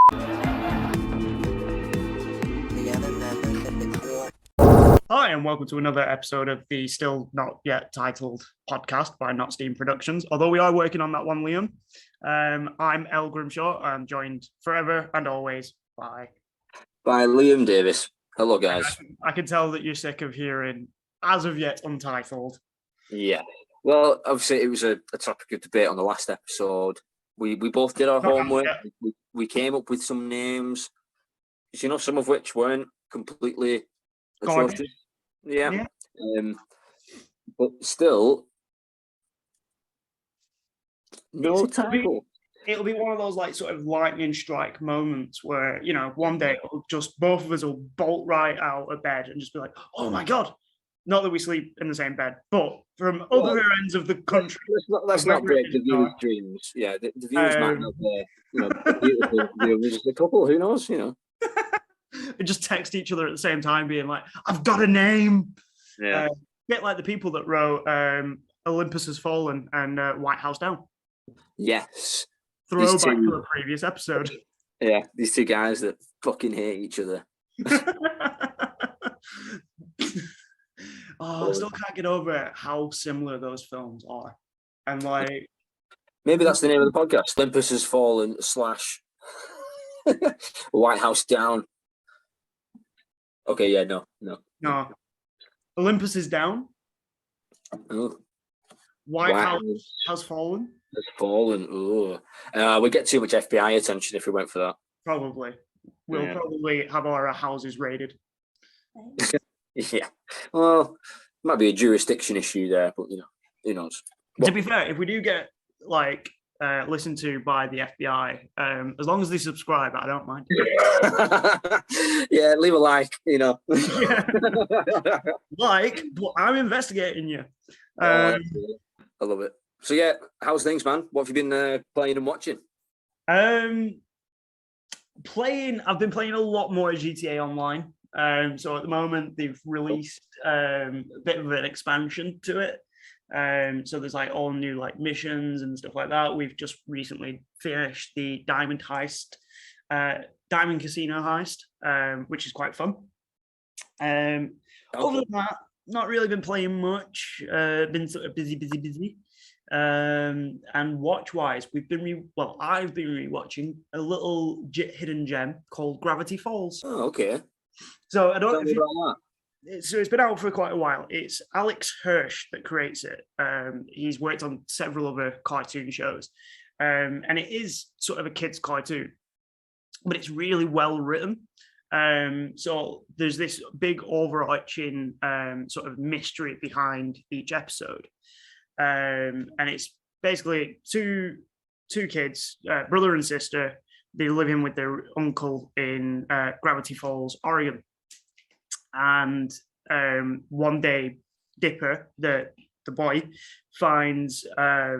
Hi, and welcome to another episode of the still not yet titled podcast by NOTSTEAM Productions. Although we are working on that one, Liam. I'm Grimshaw. I'm joined forever and always by Liam Davies. Hello, guys. I can tell that you're sick of hearing as of yet untitled. Yeah. Well, obviously, it was a topic of debate on the last episode. We both did our homework. We came up with some names, some of which weren't completely atrocious. Yeah. But still, no title. It'll be one of those sort of lightning strike moments where, one day both of us will bolt right out of bed and just be like, oh my God. Not that we sleep in the same bed, but from other ends of the country. Let's not break the viewers' dreams. Yeah, the viewers might not be, beautiful viewers. A couple, who knows, And just text each other at the same time, being like, I've got a name. Yeah. A bit like the people that wrote Olympus Has Fallen and White House Down. Yes. Throwback to a previous episode. Yeah, these two guys that fucking hate each other. I still can't get over how similar those films are. And maybe that's the name of the podcast. Olympus Has Fallen / White House Down. Okay, yeah, no. Olympus is down. Oh. White House has fallen. Has fallen. Oh. We get too much FBI attention if we went for that. Probably. We'll probably have our houses raided. Yeah. Well, might be a jurisdiction issue there, but who knows? To be fair, if we do get listened to by the FBI, as long as they subscribe, I don't mind. Yeah, leave a like, but I'm investigating you. I love it. So yeah, how's things, man? What have you been playing and watching? I've been playing a lot more GTA Online. So at the moment they've released a bit of an expansion to it. So there's all new missions and stuff like that. We've just recently finished the Diamond Casino heist, which is quite fun. Other than that, not really been playing much. Been sort of busy. And watch-wise, I've been rewatching a little hidden gem called Gravity Falls. Oh, okay. So I don't know so it's been out for quite a while. It's Alex Hirsch that creates it. He's worked on several other cartoon shows. And it is sort of a kid's cartoon, but it's really well written. So there's this big overarching sort of mystery behind each episode. And it's basically two kids, brother and sister. They live in with their uncle in Gravity Falls, Oregon. And one day, Dipper, the boy, finds a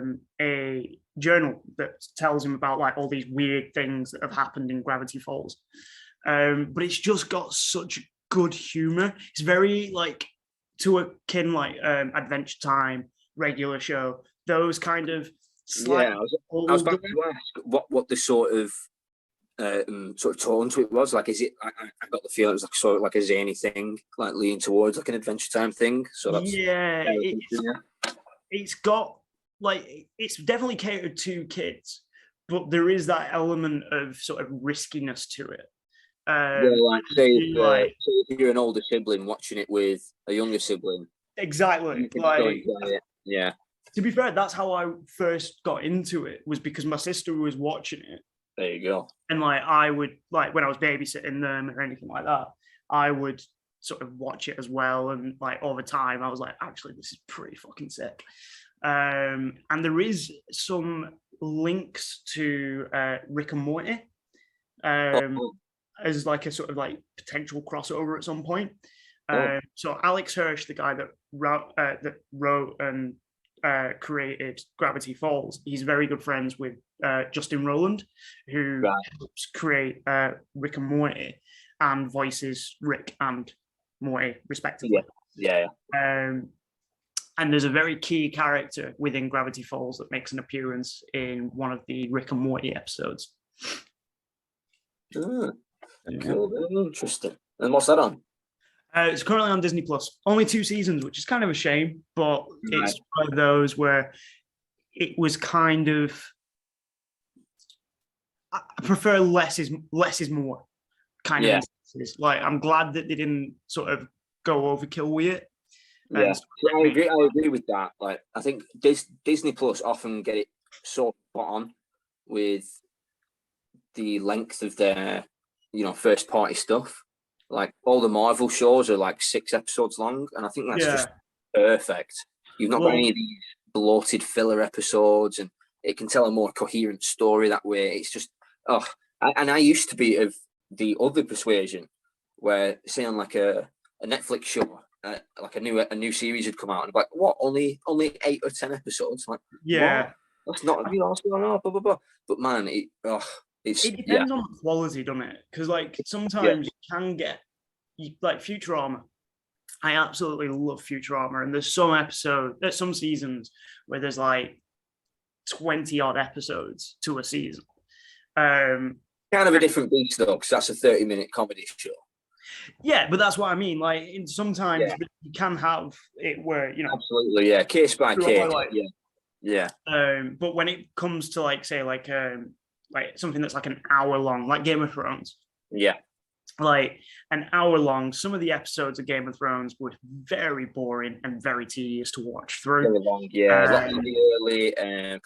journal that tells him about all these weird things that have happened in Gravity Falls. But it's just got such good humor. It's very to akin Adventure Time, Regular Show, those kind of slight. Yeah, I was about to ask what the sort of tone to it was. Is it? I got the feeling it was sort of a zany thing, leaning towards an Adventure Time thing. So that's it's got it's definitely catered to kids, but there is that element of sort of riskiness to it. If you're an older sibling watching it with a younger sibling, exactly. Yeah. To be fair, that's how I first got into it, was because my sister was watching it. There you go. And I would when I was babysitting them or anything like that, I would sort of watch it as well. And over time, I was actually, this is pretty fucking sick. And there is some links to Rick and Morty as a sort of potential crossover at some point. So Alex Hirsch, the guy that wrote and created Gravity Falls, he's very good friends with Justin Rowland, who helps create Rick and Morty and voices Rick and Morty respectively. Yeah. And there's a very key character within Gravity Falls that makes an appearance in one of the Rick and Morty episodes. Cool. Interesting. And what's that on? It's currently on Disney Plus. Only 2 seasons, which is kind of a shame, but it's one of those where it was kind of. I prefer less is more kind of instances. Like, I'm glad that they didn't sort of go overkill with it. Yeah, I agree with that. Like, I think Disney Plus often get it so spot on with the length of their, first party stuff. Like, all the Marvel shows are like 6 episodes long, and I think that's just perfect. You've not got any of these bloated filler episodes, and it can tell a more coherent story that way. It's just, and I used to be of the other persuasion, where say on like a Netflix show, like a new series had come out, and I'm like, what? Only 8 or 10 episodes? Like, what? That's not, blah, blah, blah. But man, it depends on the quality, doesn't it? Because like sometimes you can get like Futurama. I absolutely love Futurama, and there's some seasons where there's like 20 odd episodes to a season. Kind of a different beast though, because that's a 30-minute comedy show. Yeah, but that's what I mean. Like, sometimes you can have it where absolutely, yeah, case by case, yeah. But when it comes to like something that's like an hour long, like Game of Thrones, like an hour long, some of the episodes of Game of Thrones were very boring and very tedious to watch through. Very long, yeah. A lot of the early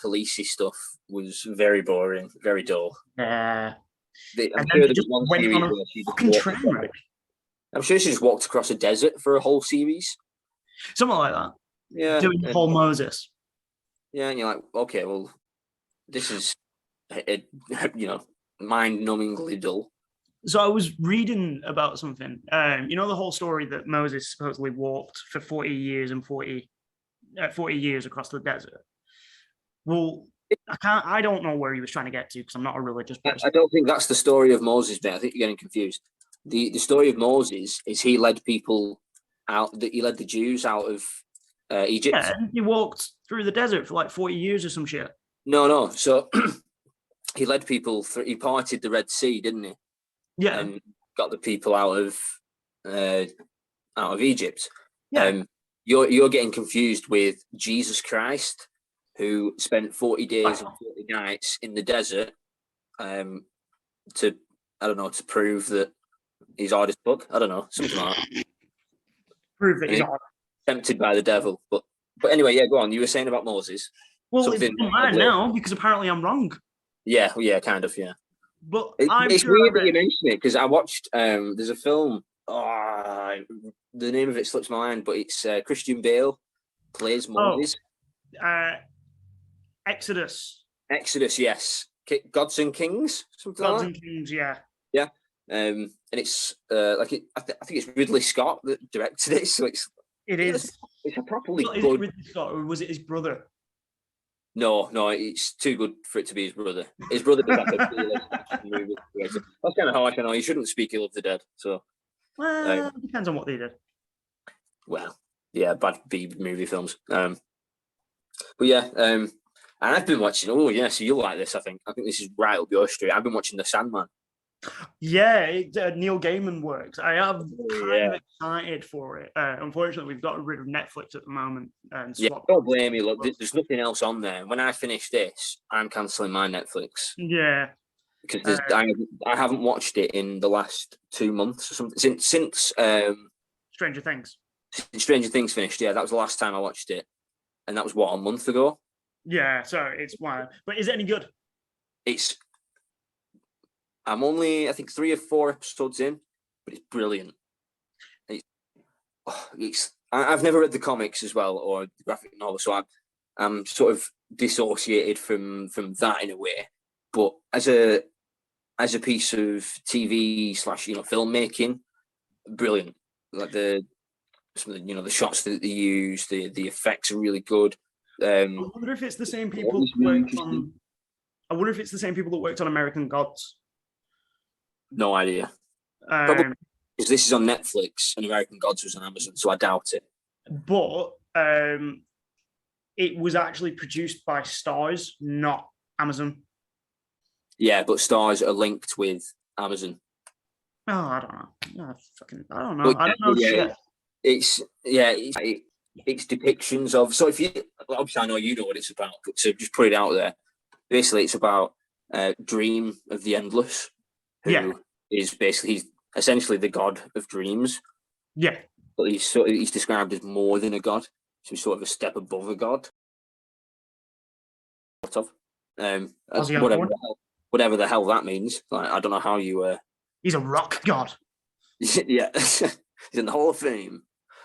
Khaleesi stuff was very boring, very dull. Yeah. I'm sure there was one series where she fucking train wreck. I'm sure she just walked across a desert for a whole series. Something like that. Yeah. Doing the whole Moses. Yeah, and you're like, okay, well, this is, mind-numbingly dull. So I was reading about something. The whole story that Moses supposedly walked for 40 years and 40 years across the desert. Well, I don't know where he was trying to get to because I'm not a religious person. I don't think that's the story of Moses, mate. I think you're getting confused. The story of Moses is he led people out. He led the Jews out of Egypt. Yeah, he walked through the desert for like 40 years or some shit. No. So he led people through. He parted the Red Sea, didn't he? Yeah, and got the people out of Egypt. Yeah, you're getting confused with Jesus Christ, who spent 40 days and 40 nights in the desert, to prove that he's hard as fuck. I don't know, something like that. Prove that he's hard. Tempted by the devil, but anyway, yeah. Go on. You were saying about Moses. Well, it's mine now because apparently I'm wrong. Yeah, kind of, yeah. But it's weird that you mention it because I watched. There's a film. The name of it slips my mind, but it's Christian Bale plays Moses. Exodus. Exodus, yes. Gods and Kings. Something Gods like and Kings, yeah. Yeah. And it's I think it's Ridley Scott that directed it. So it's a properly good. Is it Ridley Scott or was it his brother? No, it's too good for it to be his brother. His brother did like a movie. That's kind of harsh. I know you shouldn't speak ill of the dead. So, well, depends on what they did. Well, yeah, bad B movie films. But yeah, and I've been watching. Oh yeah, so you'll like this. I think this is right up your street. I've been watching The Sandman. Yeah, Neil Gaiman works. I am kind of excited for it. Unfortunately, we've got rid of Netflix at the moment. And don't blame me. Look, there's nothing else on there. When I finish this, I'm cancelling my Netflix. Yeah, because I haven't watched it in the last 2 months or something since Stranger Things. Stranger Things finished. Yeah, that was the last time I watched it, and that was a month ago. Yeah, so it's wild. But is it any good? I'm only, I think, 3 or 4 episodes in, but it's brilliant. I've never read the comics as well or the graphic novel, so I'm sort of dissociated from that in a way. But as a piece of TV / filmmaking, brilliant. Like some of the shots that they use, the effects are really good. I wonder if it's the same people that worked on. I wonder if it's the same people that worked on American Gods. No idea. Probably because this is on Netflix and American Gods was on Amazon, so I doubt it. But it was actually produced by Starz, not Amazon. Yeah, but Starz are linked with Amazon. Oh, I don't know. I don't know. I don't know shit. It's depictions of. So if you obviously I know you know what it's about, but to just put it out there, basically it's about Dream of the Endless, who is basically he's essentially the god of dreams. Yeah, but he's described as more than a god, so he's sort of a step above a god. Sort of. Whatever the hell that means. Like I don't know how you. He's a rock god. Yeah, he's in the Hall of Fame.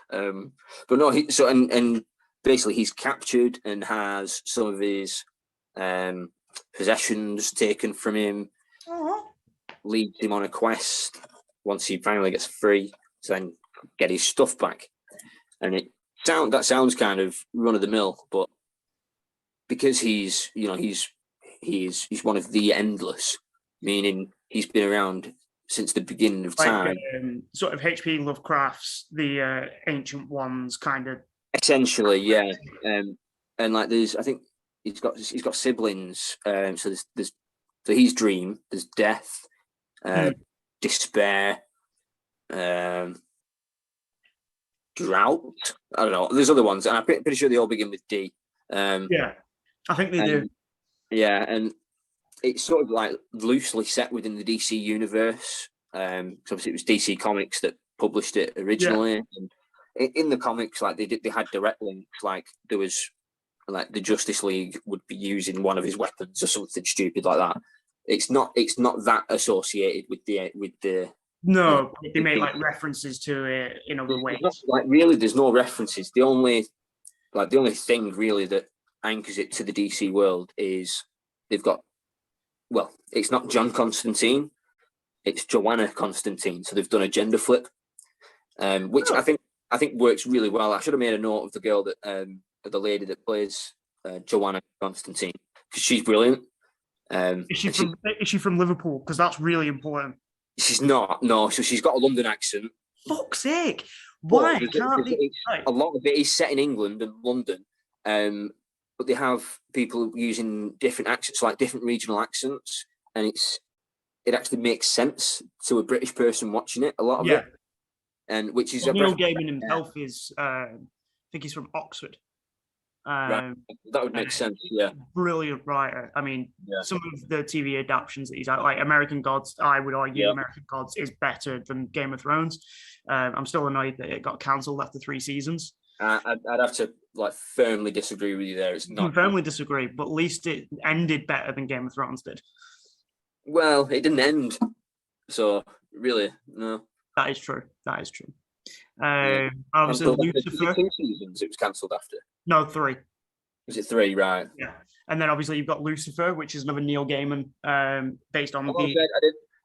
But no, and basically he's captured and has some of his possessions taken from him. Leads him on a quest once he finally gets free to then get his stuff back. And that sounds kind of run of the mill, but because he's one of the endless, meaning he's been around since the beginning of time. Sort of H.P. Lovecraft's The Ancient Ones kind of. Essentially, yeah. And like I think he's got siblings. So he's Dream, there's Death, Despair, Drought. I don't know. There's other ones, and I'm pretty sure they all begin with D. Yeah, I think they do. Yeah, and it's sort of like loosely set within the DC universe. Obviously, it was DC Comics that published it originally. Yeah. And in the comics, like they had direct links. Like there was, like the Justice League would be using one of his weapons or something stupid like that. It's not that associated with the. No, they make like references to it in other ways. Like really, there's no references. The only thing really that anchors it to the DC world is they've got. Well, it's not John Constantine, it's Joanna Constantine. So they've done a gender flip, which I think works really well. I should have made a note of the girl that the lady that plays Joanna Constantine, because she's brilliant. Is she from Liverpool? Because that's really important. She's not. No, so she's got a London accent. Fuck's sake! Why a lot of it is set in England and London, but they have people using different accents, like different regional accents, and it actually makes sense to a British person watching it. A lot of it, and which is Neil Gaiman himself is. I think he's from Oxford. Right. That would make sense. Yeah, brilliant writer. I mean, some of the TV adaptations that he's had, like American Gods, I would argue American Gods is better than Game of Thrones. I'm still annoyed that it got cancelled after 3 seasons. I'd have to firmly disagree with you there. It's not firmly disagree, but at least it ended better than Game of Thrones did. Well, it didn't end, so really, no. That is true. Obviously, Lucifer. 2 seasons it was cancelled after. No, 3. Was it 3? Right. Yeah, and then obviously you've got Lucifer, which is another Neil Gaiman, based on I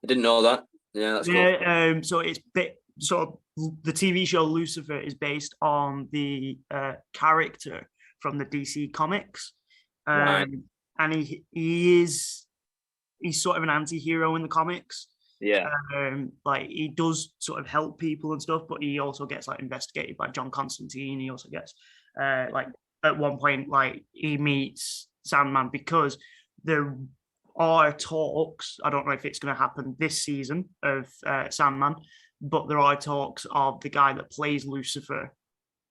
didn't know that. Yeah, that's cool. So it's the TV show Lucifer is based on the character from the DC comics, right. And he's sort of an anti-hero in the comics. Yeah. Like he does sort of help people and stuff, but he also gets like investigated by John Constantine. He also gets like at one point, like he meets Sandman, because there are talks. I don't know if it's going to happen this season of Sandman, but there are talks of the guy that plays Lucifer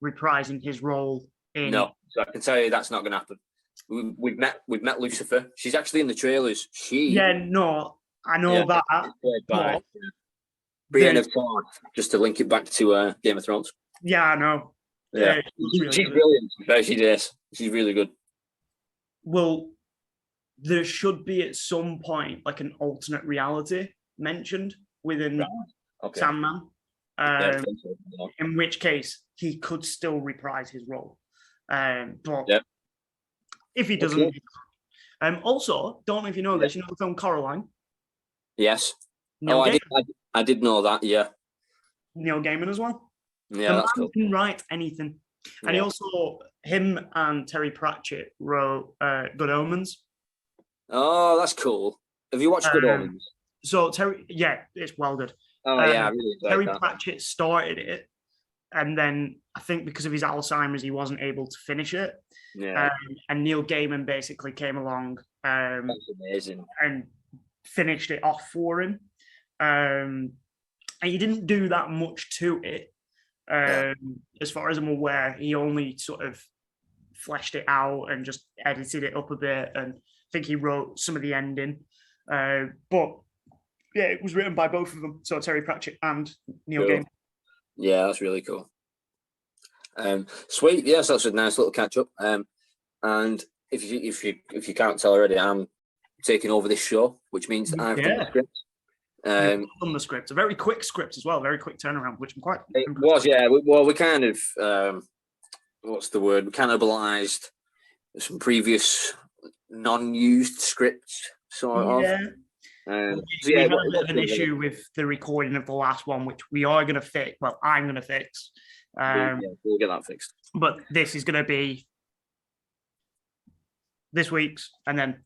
reprising his role in. No, so I can tell you that's not going to happen. We've met Lucifer. She's actually in the trailers. I know that. By Brienne of Tarth, just to link it back to Game of Thrones. Yeah, I know. Yeah, she's brilliant. She's really good. Well, there should be at some point like an alternate reality mentioned within Sandman, in which case he could still reprise his role. But if he doesn't, also, don't know if you know this. You know the film Coraline. Yes. I did know that. Yeah. Neil Gaiman as well. Yeah, that's cool. Can write anything, and him and Terry Pratchett wrote Good Omens. Oh, that's cool. Have you watched Good Omens? So Terry, it's well good. Oh yeah, I really enjoyed Terry that. Pratchett started it, and then I think because of his Alzheimer's, he wasn't able to finish it. Yeah. And Neil Gaiman basically came along. That's amazing. And finished it off for him. and he didn't do that much to it. As far as I'm aware, he only sort of fleshed it out and just edited it up a bit, and I think he wrote some of the ending. But yeah, it was written by both of them, so Terry Pratchett and Neil Gaiman. Yeah, that's really cool. Sweet, yes, that's a nice little catch up. And if you can't tell already, I'm taking over this show, which means I've done the script. Done the script, a very quick script as well, very quick turnaround, which I'm quite. It was, yeah. Well, we kind of what's the word? We cannibalized some previous non-used scripts, sort of. We had a bit of an issue with the recording of the last one, which we are going to fix. Well, I'm going to fix. We'll get that fixed. But this is going to be this week's, and then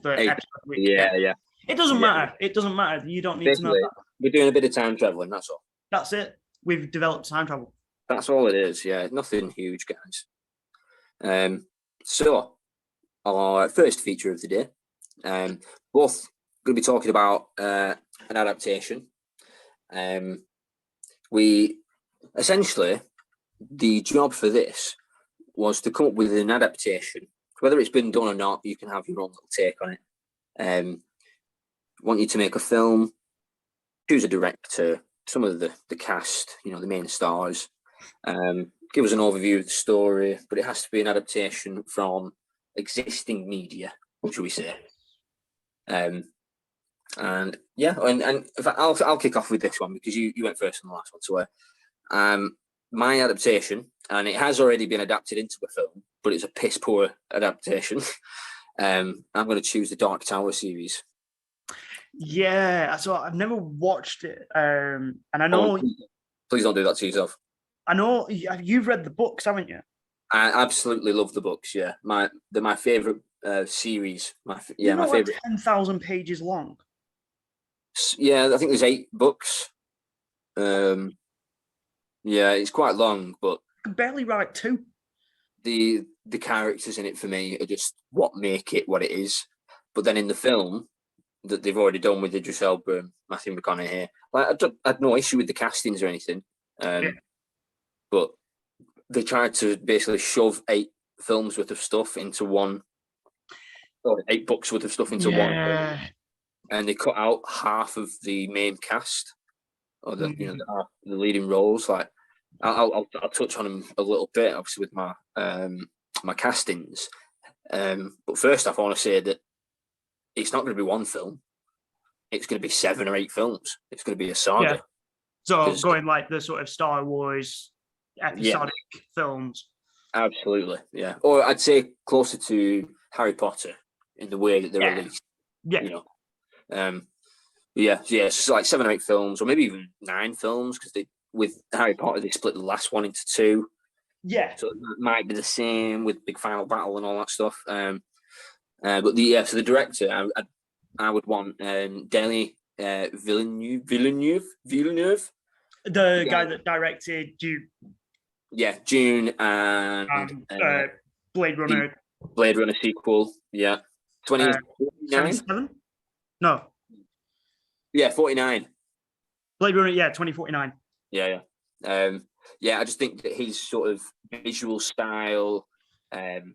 the episode week. Yeah. It doesn't matter. It doesn't matter. You don't need to know that. We're doing a bit of time traveling. That's all. That's it. We've developed time travel. That's all it is. Yeah, nothing huge, guys. So our first feature of the day, both going to be talking about an adaptation. We essentially, the job for this was to come up with an adaptation. Whether it's been done or not, you can have your own little take on it. Want you to make a film, choose a director, some of the cast, the main stars, give us an overview of the story, but it has to be an adaptation from existing media, shall we say. And in fact, I'll kick off with this one because you went first on the last one. So my adaptation, and it has already been adapted into a film, but it's a piss poor adaptation. I'm going to choose the Dark Tower series. Yeah, so I've never watched it, and I know. Please don't do that to yourself. I know you've read the books, haven't you? I absolutely love the books. Yeah, they're my favorite series. My favorite. 10,000 pages long. Yeah, I think there's 8 books. Yeah, it's quite long, but I can barely write 2. The characters in it for me are just what make it what it is. But then in the film that they've already done with Idris Elba and Matthew McConaughey, I had no issue with the castings or anything. But they tried to basically shove 8 films worth of stuff into one, or 8 books worth of stuff into one film, and they cut out half of the main cast, or the the leading roles. Like I'll touch on them a little bit, obviously with my my castings. But first off, I want to say that it's not going to be one film. It's going to be 7 or 8 films. It's going to be a saga. Yeah. So going like the sort of Star Wars episodic films. Absolutely, yeah. Or I'd say closer to Harry Potter in the way that they're released. Yeah. It's like 7 or 8 films, or maybe even 9 films, because with Harry Potter they split the last one into 2. Yeah. So it might be the same with big final battle and all that stuff. But the director, I would want Denis Villeneuve. The guy that directed Dune. Yeah, Dune and Blade Runner. Blade Runner sequel. Yeah, 2049. No. Yeah, 49. Blade Runner. Yeah, 2049. Yeah. I just think that his sort of visual style, and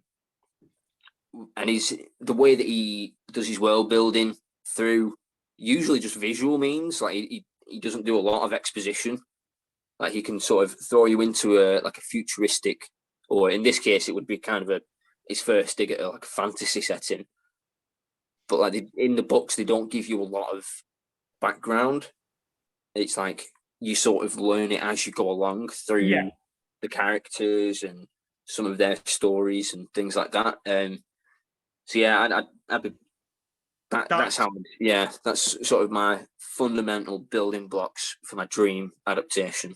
the way that he does his world building through usually just visual means, like he doesn't do a lot of exposition. Like he can sort of throw you into a futuristic, or in this case, it would be kind of his first dig at a fantasy setting. But like in the books, they don't give you a lot of background. It's like you sort of learn it as you go along through the characters and some of their stories and things like that. I'd be. That's how. Yeah, that's sort of my fundamental building blocks for my dream adaptation.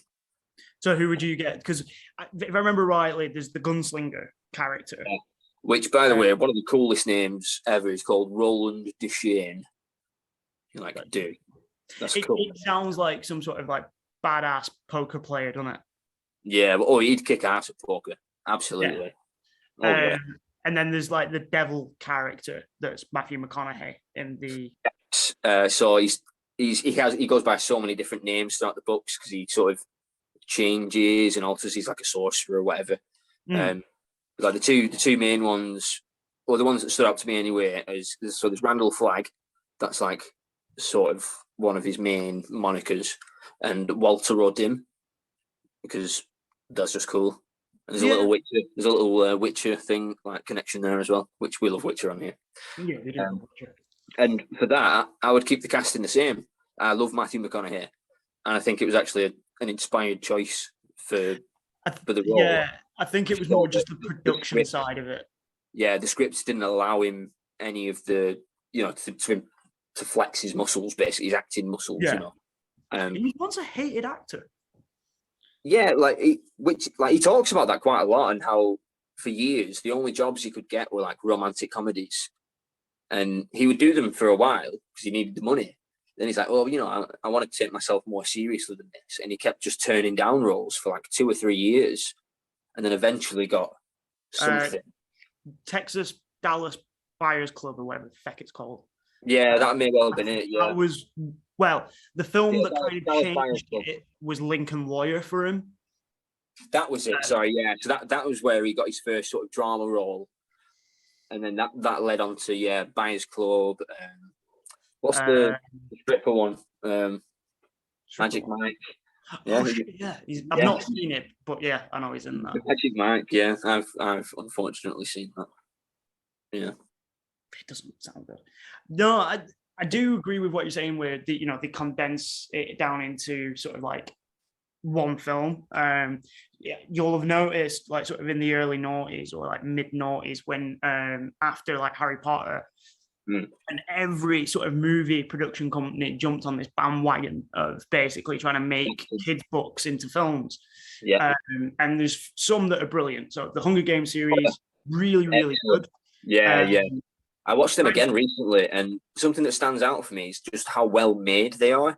So who would you get? Because if I remember rightly, there's the gunslinger character. Yeah. Which, by the way, one of the coolest names ever is called Roland Duchesne. You're like, dude, that's cool. It sounds like some sort of badass poker player, doesn't it? Yeah, but he'd kick ass at poker. Absolutely. Yeah. And then there's the devil character that's Matthew McConaughey in the. So he's he goes by so many different names throughout the books because he sort of changes and alters. He's like a sorcerer or whatever. Like the two main ones, or the ones that stood out to me anyway, so there's Randall Flagg, that's like sort of one of his main monikers, and Walter O'Dim, because that's just cool. And there's a little Witcher thing, like connection there as well, which we love Witcher on here. Yeah, we do love Witcher. And for that, I would keep the casting the same. I love Matthew McConaughey, and I think it was actually an inspired choice for the role. Yeah, I think it was more just the production side of it. Yeah, the scripts didn't allow him any of the, to flex his muscles, basically his acting muscles. Yeah. He was once a hated actor. Yeah, he talks about that quite a lot, and how for years the only jobs he could get were like romantic comedies, and he would do them for a while because he needed the money. Then he's like, "Oh, I want to take myself more seriously than this," and he kept just turning down roles for like 2 or 3 years, and then eventually got something. Texas Dallas Buyers Club, or whatever the heck it's called. Yeah, that may well have been it. Yeah, that was the film that kind of changed it was Lincoln Lawyer for him. That was it. Sorry, yeah. So that was where he got his first sort of drama role, and then that led on to Buyers Club. What's the stripper one? Magic Mike. Yeah, I've not seen it, but yeah, I know he's in that. Magic Mike. Yeah, I've unfortunately seen that. Yeah, it doesn't sound good. No, I do agree with what you're saying, where they condense it down into sort of like one film. You'll have noticed, like sort of in the early noughties or like mid noughties, when after like Harry Potter, and every sort of movie production company jumped on this bandwagon of basically trying to make kids' books into films. Yeah, and there's some that are brilliant. So the Hunger Games series, really, really good. Yeah, I watched them again recently, and something that stands out for me is just how well made they are.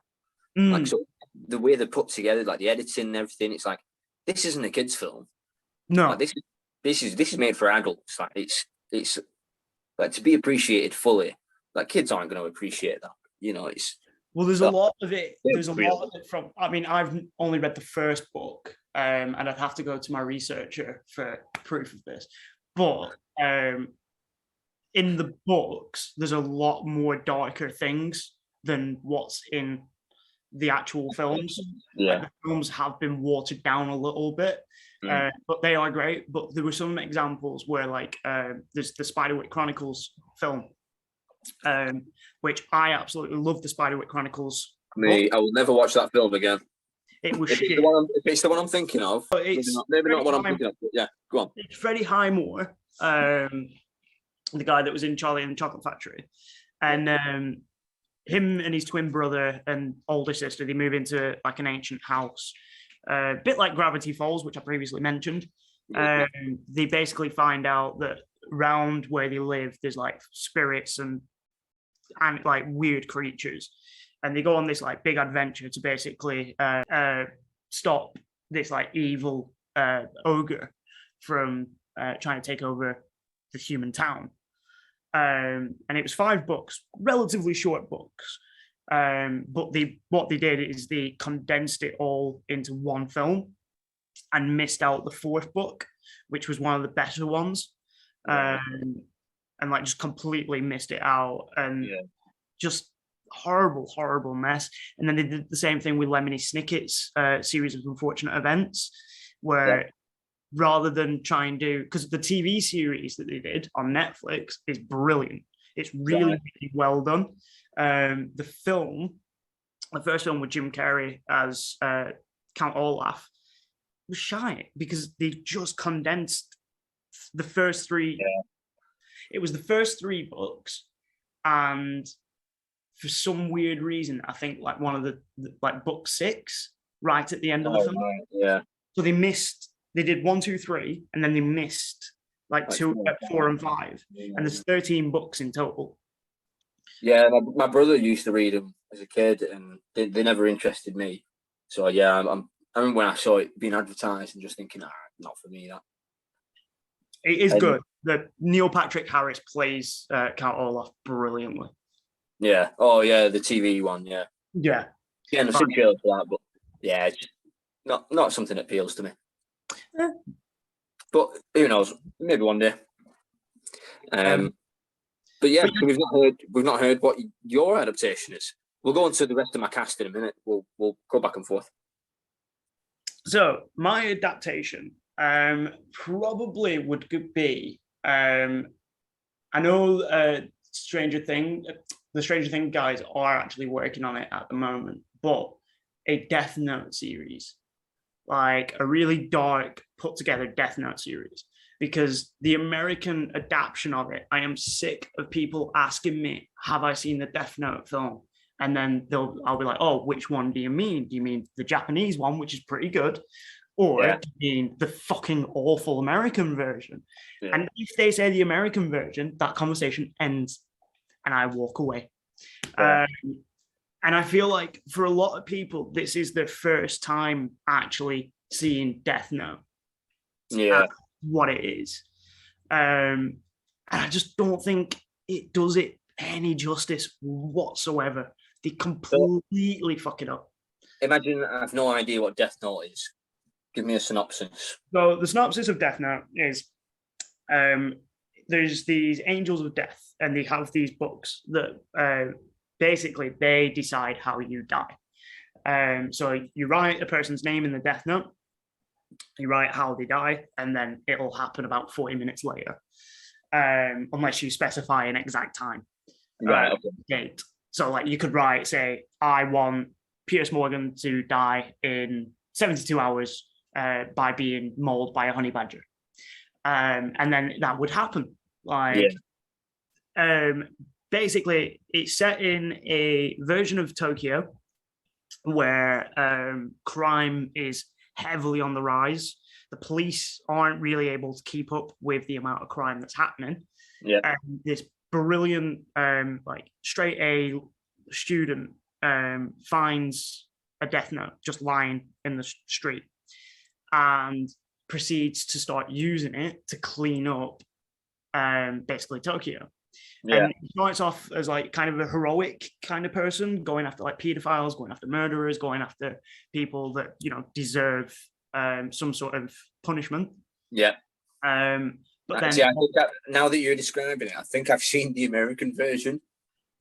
Like, so the way they're put together, like the editing and everything. It's like, this isn't a kids' film. No, like, this is made for adults. Like it's like to be appreciated fully. Like, kids aren't going to appreciate that. It's there's a lot of it. There's a lot of it from. I mean, I've only read the first book, and I'd have to go to my researcher for proof of this, but. In the books, there's a lot more darker things than what's in the actual films. Yeah, the films have been watered down a little bit, but they are great. But there were some examples where, like, there's the Spiderwick Chronicles film, which I absolutely love. The Spiderwick Chronicles. I will never watch that film again. It was if it's the one I'm thinking of. Maybe not what I'm thinking of. But yeah, go on. It's Freddie Highmore. The guy that was in Charlie and the Chocolate Factory, and him and his twin brother and older sister, they move into like an ancient house, a bit like Gravity Falls, which I previously mentioned. They basically find out that around where they live, there's like spirits and like weird creatures, and they go on this like big adventure to basically stop this like evil ogre from trying to take over the human town. And it was 5 books, relatively short books. But what they did is they condensed it all into one film and missed out the 4th book, which was one of the better ones. And like just completely missed it out, and just horrible mess. And then they did the same thing with Lemony Snicket's series of unfortunate events, where rather than try and do, because the TV series that they did on Netflix is brilliant. It's really, really well done. The first film with Jim Carrey as Count Olaf was shy because they just condensed the first 3. It was the first 3 books, and for some weird reason, I think like one of the like book 6 right at the end of the film. Yeah. So they did 1, 2, 3, and then they missed like 2, 4, and 5, and there's 13 books in total. Yeah, my brother used to read them as a kid, and they never interested me. So yeah, I remember when I saw it being advertised and just thinking, not for me. That it is good. The Neil Patrick Harris plays Count Olaf brilliantly. Yeah. Oh yeah, the TV one. Yeah. Yeah. Yeah, and I've seen trailers for that, but yeah, it's not something that appeals to me. But who knows? Maybe one day. But yeah, so we've not heard what your adaptation is. We'll go on to the rest of my cast in a minute. We'll go back and forth. So my adaptation probably would be I know the Stranger Thing guys are actually working on it at the moment, but a Death Note series, like a really dark, put together Death Note series, because the American adaptation of it, I am sick of people asking me, have I seen the Death Note film? And then I'll be like, oh, which one do you mean? Do you mean the Japanese one, which is pretty good? Or do you mean the fucking awful American version? Yeah. And if they say the American version, that conversation ends and I walk away. Yeah. And I feel like for a lot of people, this is their first time actually seeing Death Note. Yeah. What it is. And I just don't think it does it any justice whatsoever. They completely fuck it up. Imagine I have no idea what Death Note is. Give me a synopsis. So the synopsis of Death Note is there's these angels of death, and they have these books that basically they decide how you die. So you write a person's name in the Death Note, you write how they die, and then it'll happen about 40 minutes later, unless you specify an exact time. Right. Date. So like you could write, say, I want Piers Morgan to die in 72 hours by being mauled by a honey badger. And then that would happen. Basically, it's set in a version of Tokyo where crime is heavily on the rise. The police aren't really able to keep up with the amount of crime that's happening. Yeah. This brilliant, straight A student finds a Death Note just lying in the street and proceeds to start using it to clean up basically Tokyo. Yeah. And he starts off as like kind of a heroic kind of person, going after like pedophiles, going after murderers, going after people that, you know, deserve some sort of punishment. Yeah. But then, I think now that you're describing it, I think I've seen the American version.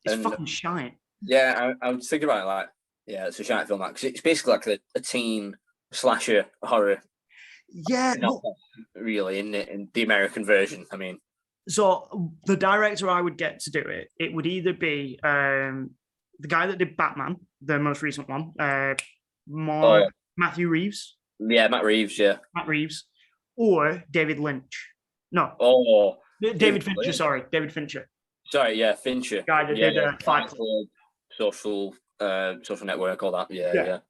It's fucking shite. Yeah, I was thinking about it like, yeah, it's a shite film, because it's basically like a teen slasher horror. Yeah, really, in the American version. I mean, so the director I would get to do it, it would either be the guy that did Batman, the most recent one, Matthew Reeves. Yeah, Matt Reeves. Yeah, Matt Reeves, or David Lynch. No. Oh, David Fincher. Lynch. Sorry, David Fincher. Sorry, yeah, Fincher. Guy that did Fight Club, Social Network, all that. Yeah.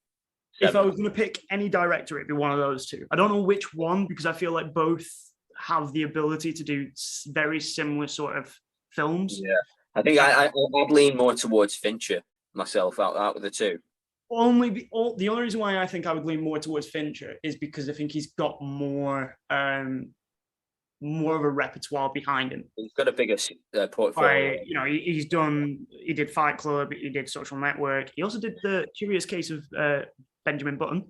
If I was going to pick any director, it'd be one of those two. I don't know which one, because I feel like both have the ability to do very similar sort of films. Yeah, I think I'd lean more towards Fincher myself out of the two. The only reason why I think I would lean more towards Fincher is because I think he's got more of a repertoire behind him. He's got a bigger portfolio. He did Fight Club, he did Social Network. He also did The Curious Case of Benjamin Button.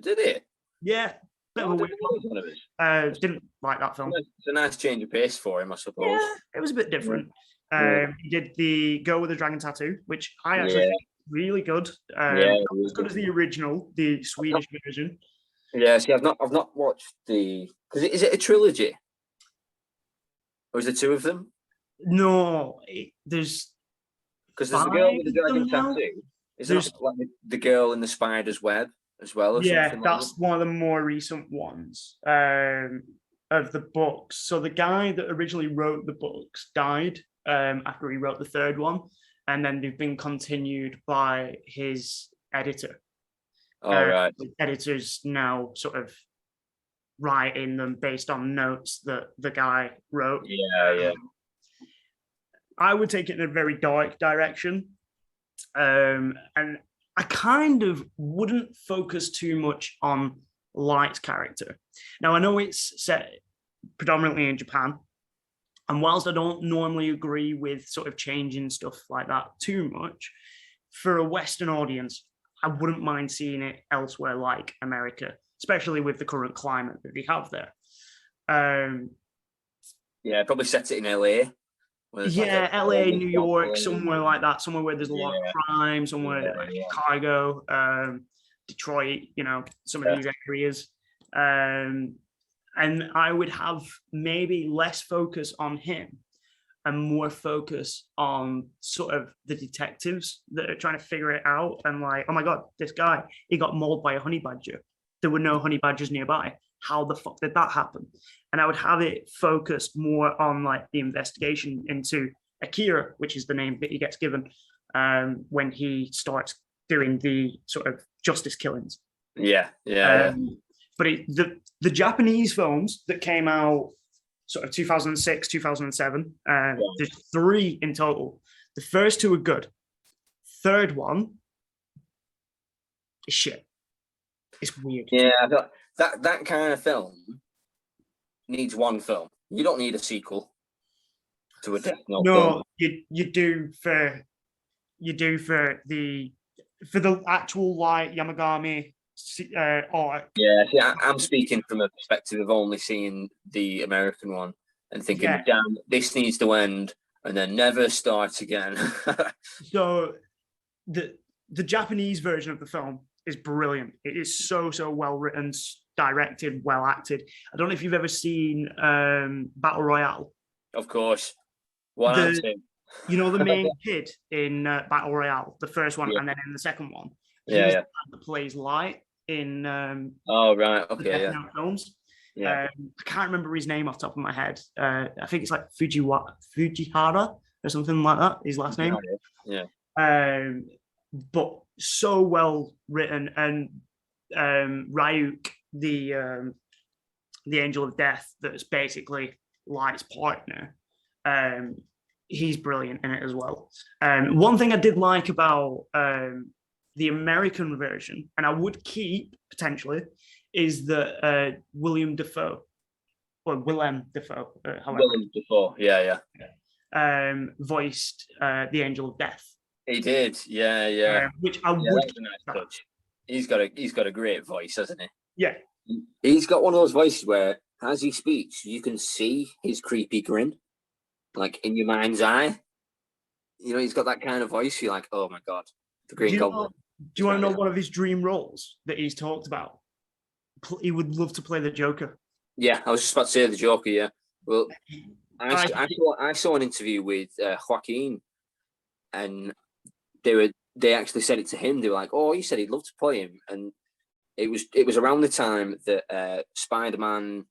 Did he? Yeah. Bit of a weird one. Didn't like that film. It's a nice change of pace for him, I suppose. Yeah, it was a bit different. He did the Girl with the Dragon Tattoo, which I actually think is really good. Not as good as the original, the Swedish version. Yeah, see, I've not watched because is it a trilogy? Or is there two of them? No, there's the Girl with the Dragon Tattoo. Is there like the Girl in the Spider's Web as well? Or yeah, that's one of the more recent ones of the books. So the guy that originally wrote the books died after he wrote the third one, and then they've been continued by his editor. All right. The editor's now sort of writing them based on notes that the guy wrote. Yeah. I would take it in a very dark direction. And I kind of wouldn't focus too much on Light's character. Now, I know it's set predominantly in Japan, and whilst I don't normally agree with sort of changing stuff like that too much, for a Western audience, I wouldn't mind seeing it elsewhere, like America, especially with the current climate that they have there. Yeah, probably set it in LA. Yeah, like LA, New York, somewhere like that, somewhere where there's a lot of crime, somewhere like Chicago, Detroit, some of these areas. And I would have maybe less focus on him and more focus on sort of the detectives that are trying to figure it out. And like, oh my God, this guy, he got mauled by a honey badger. There were no honey badgers nearby. How the fuck did that happen? And I would have it focused more on like the investigation into Akira, which is the name that he gets given when he starts doing the sort of justice killings. Yeah. But the Japanese films that came out sort of 2006, 2007, there's 3 in total. The first 2 are good. Third one is shit. It's weird. Yeah, that kind of film needs one film. You don't need a sequel to a Death Note film. You do for the actual like Yamagami art. Yeah, see, I'm speaking from a perspective of only seeing the American one and thinking, damn, this needs to end and then never start again. So the Japanese version of the film is brilliant. It is so well written, directed, well acted. I don't know if you've ever seen Battle Royale. Of course. The main kid in Battle Royale, the first one, and then in the second one. He's the man that plays Light in films. I can't remember his name off the top of my head. I think it's like Fujihara or something like that, his last name. But so well written, and Ryuk, the Angel of Death, that's basically Light's partner, he's brilliant in it as well. One thing I did like about the American version, and I would keep potentially, is that Willem Dafoe, voiced the Angel of Death. He did, which I would. That's a nice touch. He's got a great voice, hasn't he? Yeah. He's got one of those voices where, as he speaks, you can see his creepy grin, like in your mind's eye. He's got that kind of voice. You're like, oh my God, the Green Goblin. Do you want to know one of his dream roles that he's talked about? He would love to play the Joker. Yeah, I was just about to say the Joker. Yeah. Well, I saw an interview with Joaquin, and they actually said it to him. They were like, "Oh, he said he'd love to play him," and it was around the time that Spider-Man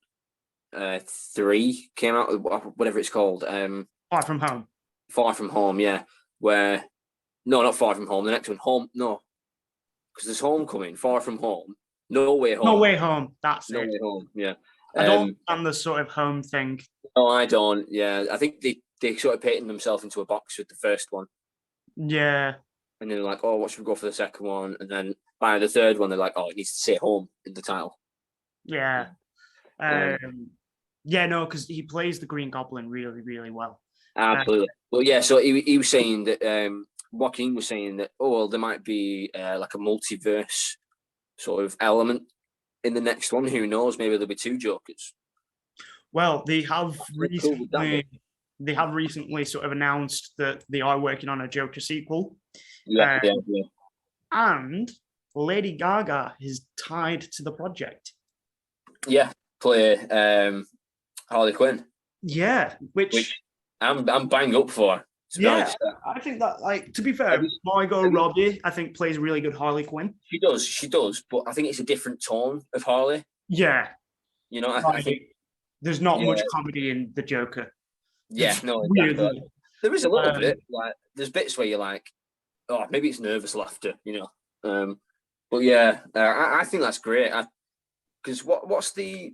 3 came out, whatever it's called. Far From Home. Far From Home, yeah. Where no, not Far From Home. The next one, Home. No, because there's Homecoming. Far From Home. No Way Home. No Way Home. That's No it. Way Home. Yeah. I don't understand the sort of home thing. No, I don't. Yeah, I think they sort of painted themselves into a box with the first one. Yeah. And then they're like, oh, what should we go for the second one? And then by the third one, they're like, oh, it needs to say home in the title. Yeah. Because he plays the Green Goblin really, really well. Absolutely. Well, yeah, so he was saying that, Joaquin was saying that, there might be like a multiverse sort of element in the next one. Who knows? Maybe there'll be 2 Jokers. Well, they have recently sort of announced that they are working on a Joker sequel. Yeah. And Lady Gaga is tied to the project. Yeah, play Harley Quinn. Yeah, which I'm bang up for. I think that, like, to be fair, Margot Robbie, I think, plays really good Harley Quinn. She does, but I think it's a different tone of Harley. Yeah. I think there's not much comedy in the Joker. Yeah, no, exactly. There is a little bit. Like, there's bits where you're like, oh, maybe it's nervous laughter, But yeah, I think that's great. Because what's the?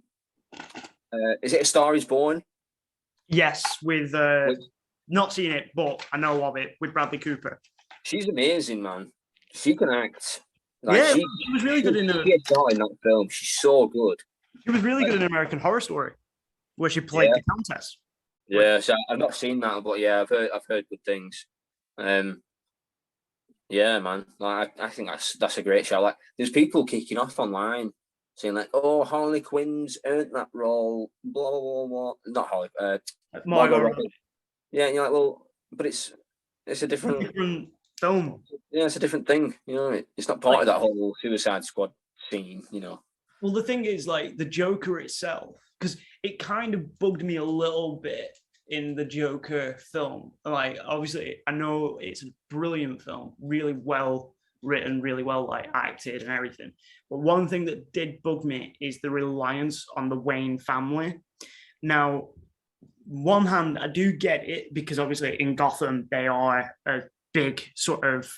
Is it A Star Is Born? Yes, with not seen it, but I know of it, with Bradley Cooper. She's amazing, man. She can act. She was really good in that film. She's so good. She was really good in American Horror Story, where she played the Countess. Yeah, so I've not seen that, but yeah, I've heard good things. Yeah, man. Like, I think that's a great show. Like, there's people kicking off online saying like, "Oh, Harley Quinn's earned that role." Blah blah blah. Blah. Not Harley. Margot Robbie. Yeah, and you're like, well, but it's a different film. Yeah, it's a different thing. You know, it's not part of that whole Suicide Squad scene. You know. Well, the thing is, like the Joker itself, because it kind of bugged me a little bit in the Joker film. Like, obviously, I know it's a brilliant film, really well written, really well like acted and everything. But one thing that did bug me is the reliance on the Wayne family. Now, one hand, I do get it because obviously in Gotham they are a big sort of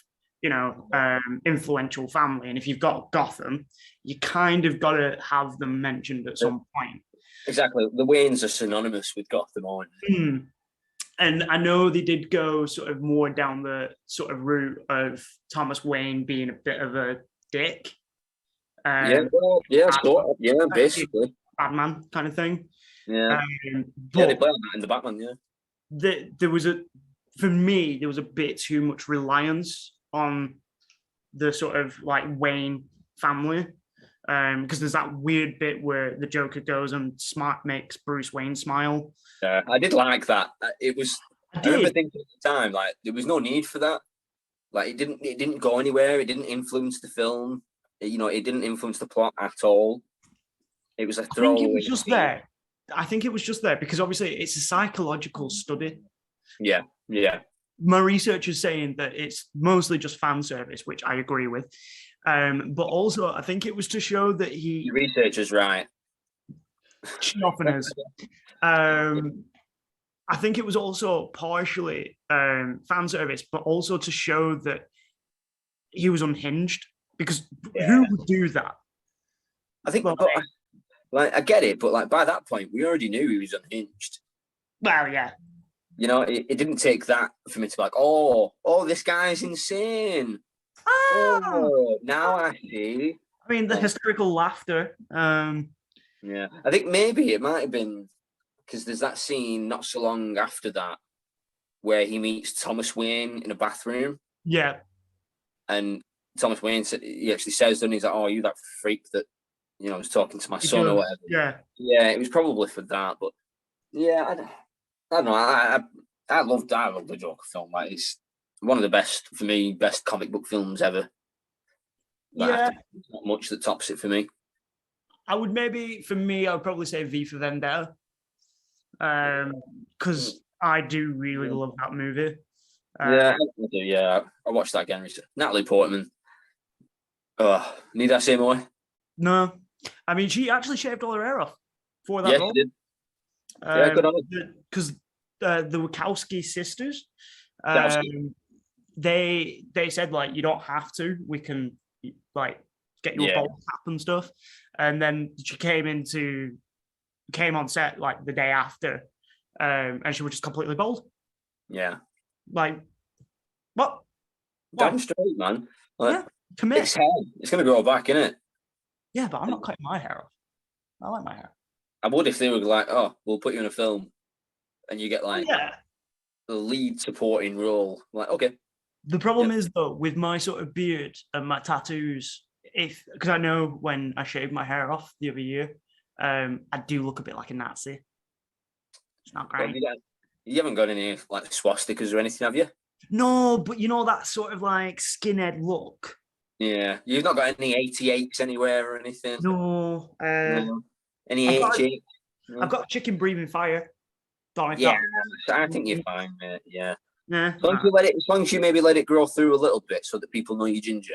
influential family, and if you've got Gotham, you kind of got to have them mentioned at some point. Exactly. The Waynes are synonymous with Gotham, aren't they? And I know they did go sort of more down the sort of route of Thomas Wayne being a bit of a dick. Basically. Batman kind of thing. Yeah. But they play on that in the Batman, yeah. For me, there was a bit too much reliance on the sort of like Wayne family. Because there's that weird bit where the Joker goes and makes Bruce Wayne smile. Yeah, I did like that. I remember thinking at the time, like, there was no need for that. Like, it didn't go anywhere. It didn't influence the film. It didn't influence the plot at all. It was a throwaway. I think it was just there because obviously it's a psychological study. Yeah. My research is saying that it's mostly just fan service, which I agree with. But also, I think it was to show that Your research is right. She often is. I think it was also partially fan service, but also to show that he was unhinged. Because who would do that? I think, I get it, but like by that point, we already knew he was unhinged. Well, yeah. You know, it didn't take that for me to be like, oh, this guy's insane. Oh, now I see. I mean, the hysterical laughter. Yeah, I think maybe it might have been because there's that scene not so long after that where he meets Thomas Wayne in a bathroom. Yeah. And Thomas Wayne, he actually says, doesn't he? He's like, "Oh, you that freak that, was talking to my son or whatever." Yeah. Yeah, it was probably for that, but yeah, I don't know. I love the Joker film. Like, it's one of the best comic book films ever. There's not much that tops it for me. I would probably say V for Vendetta. Because I do really love that movie. I do. Yeah, I watched that again recently. Natalie Portman. Oh, need I say more? No, I mean she actually shaved all her hair off for that role. She did. Yeah, good on her. Because the Wachowski sisters, they said like you don't have to. We can like get you a bowl cap and stuff. And then she came on set like the day after, and she was just completely bald. Yeah. Like, what? Damn straight, man. Like, commit. It's hair. It's going to grow back, innit? Yeah, but I'm not cutting my hair off. I like my hair. I would if they were like, "Oh, we'll put you in a film," and you get like the lead supporting role. I'm like, okay. The problem is though with my sort of beard and my tattoos, because I know when I shaved my hair off the other year, I do look a bit like a Nazi. It's not great. You haven't got any like swastikas or anything, have you? No, but that sort of like skinhead look. Yeah, you've not got any 88s anywhere or anything. No. Any 88? I've got a chicken breathing fire. I think you're fine, mate. Yeah. Yeah. As long as you maybe let it grow through a little bit so that people know you're ginger.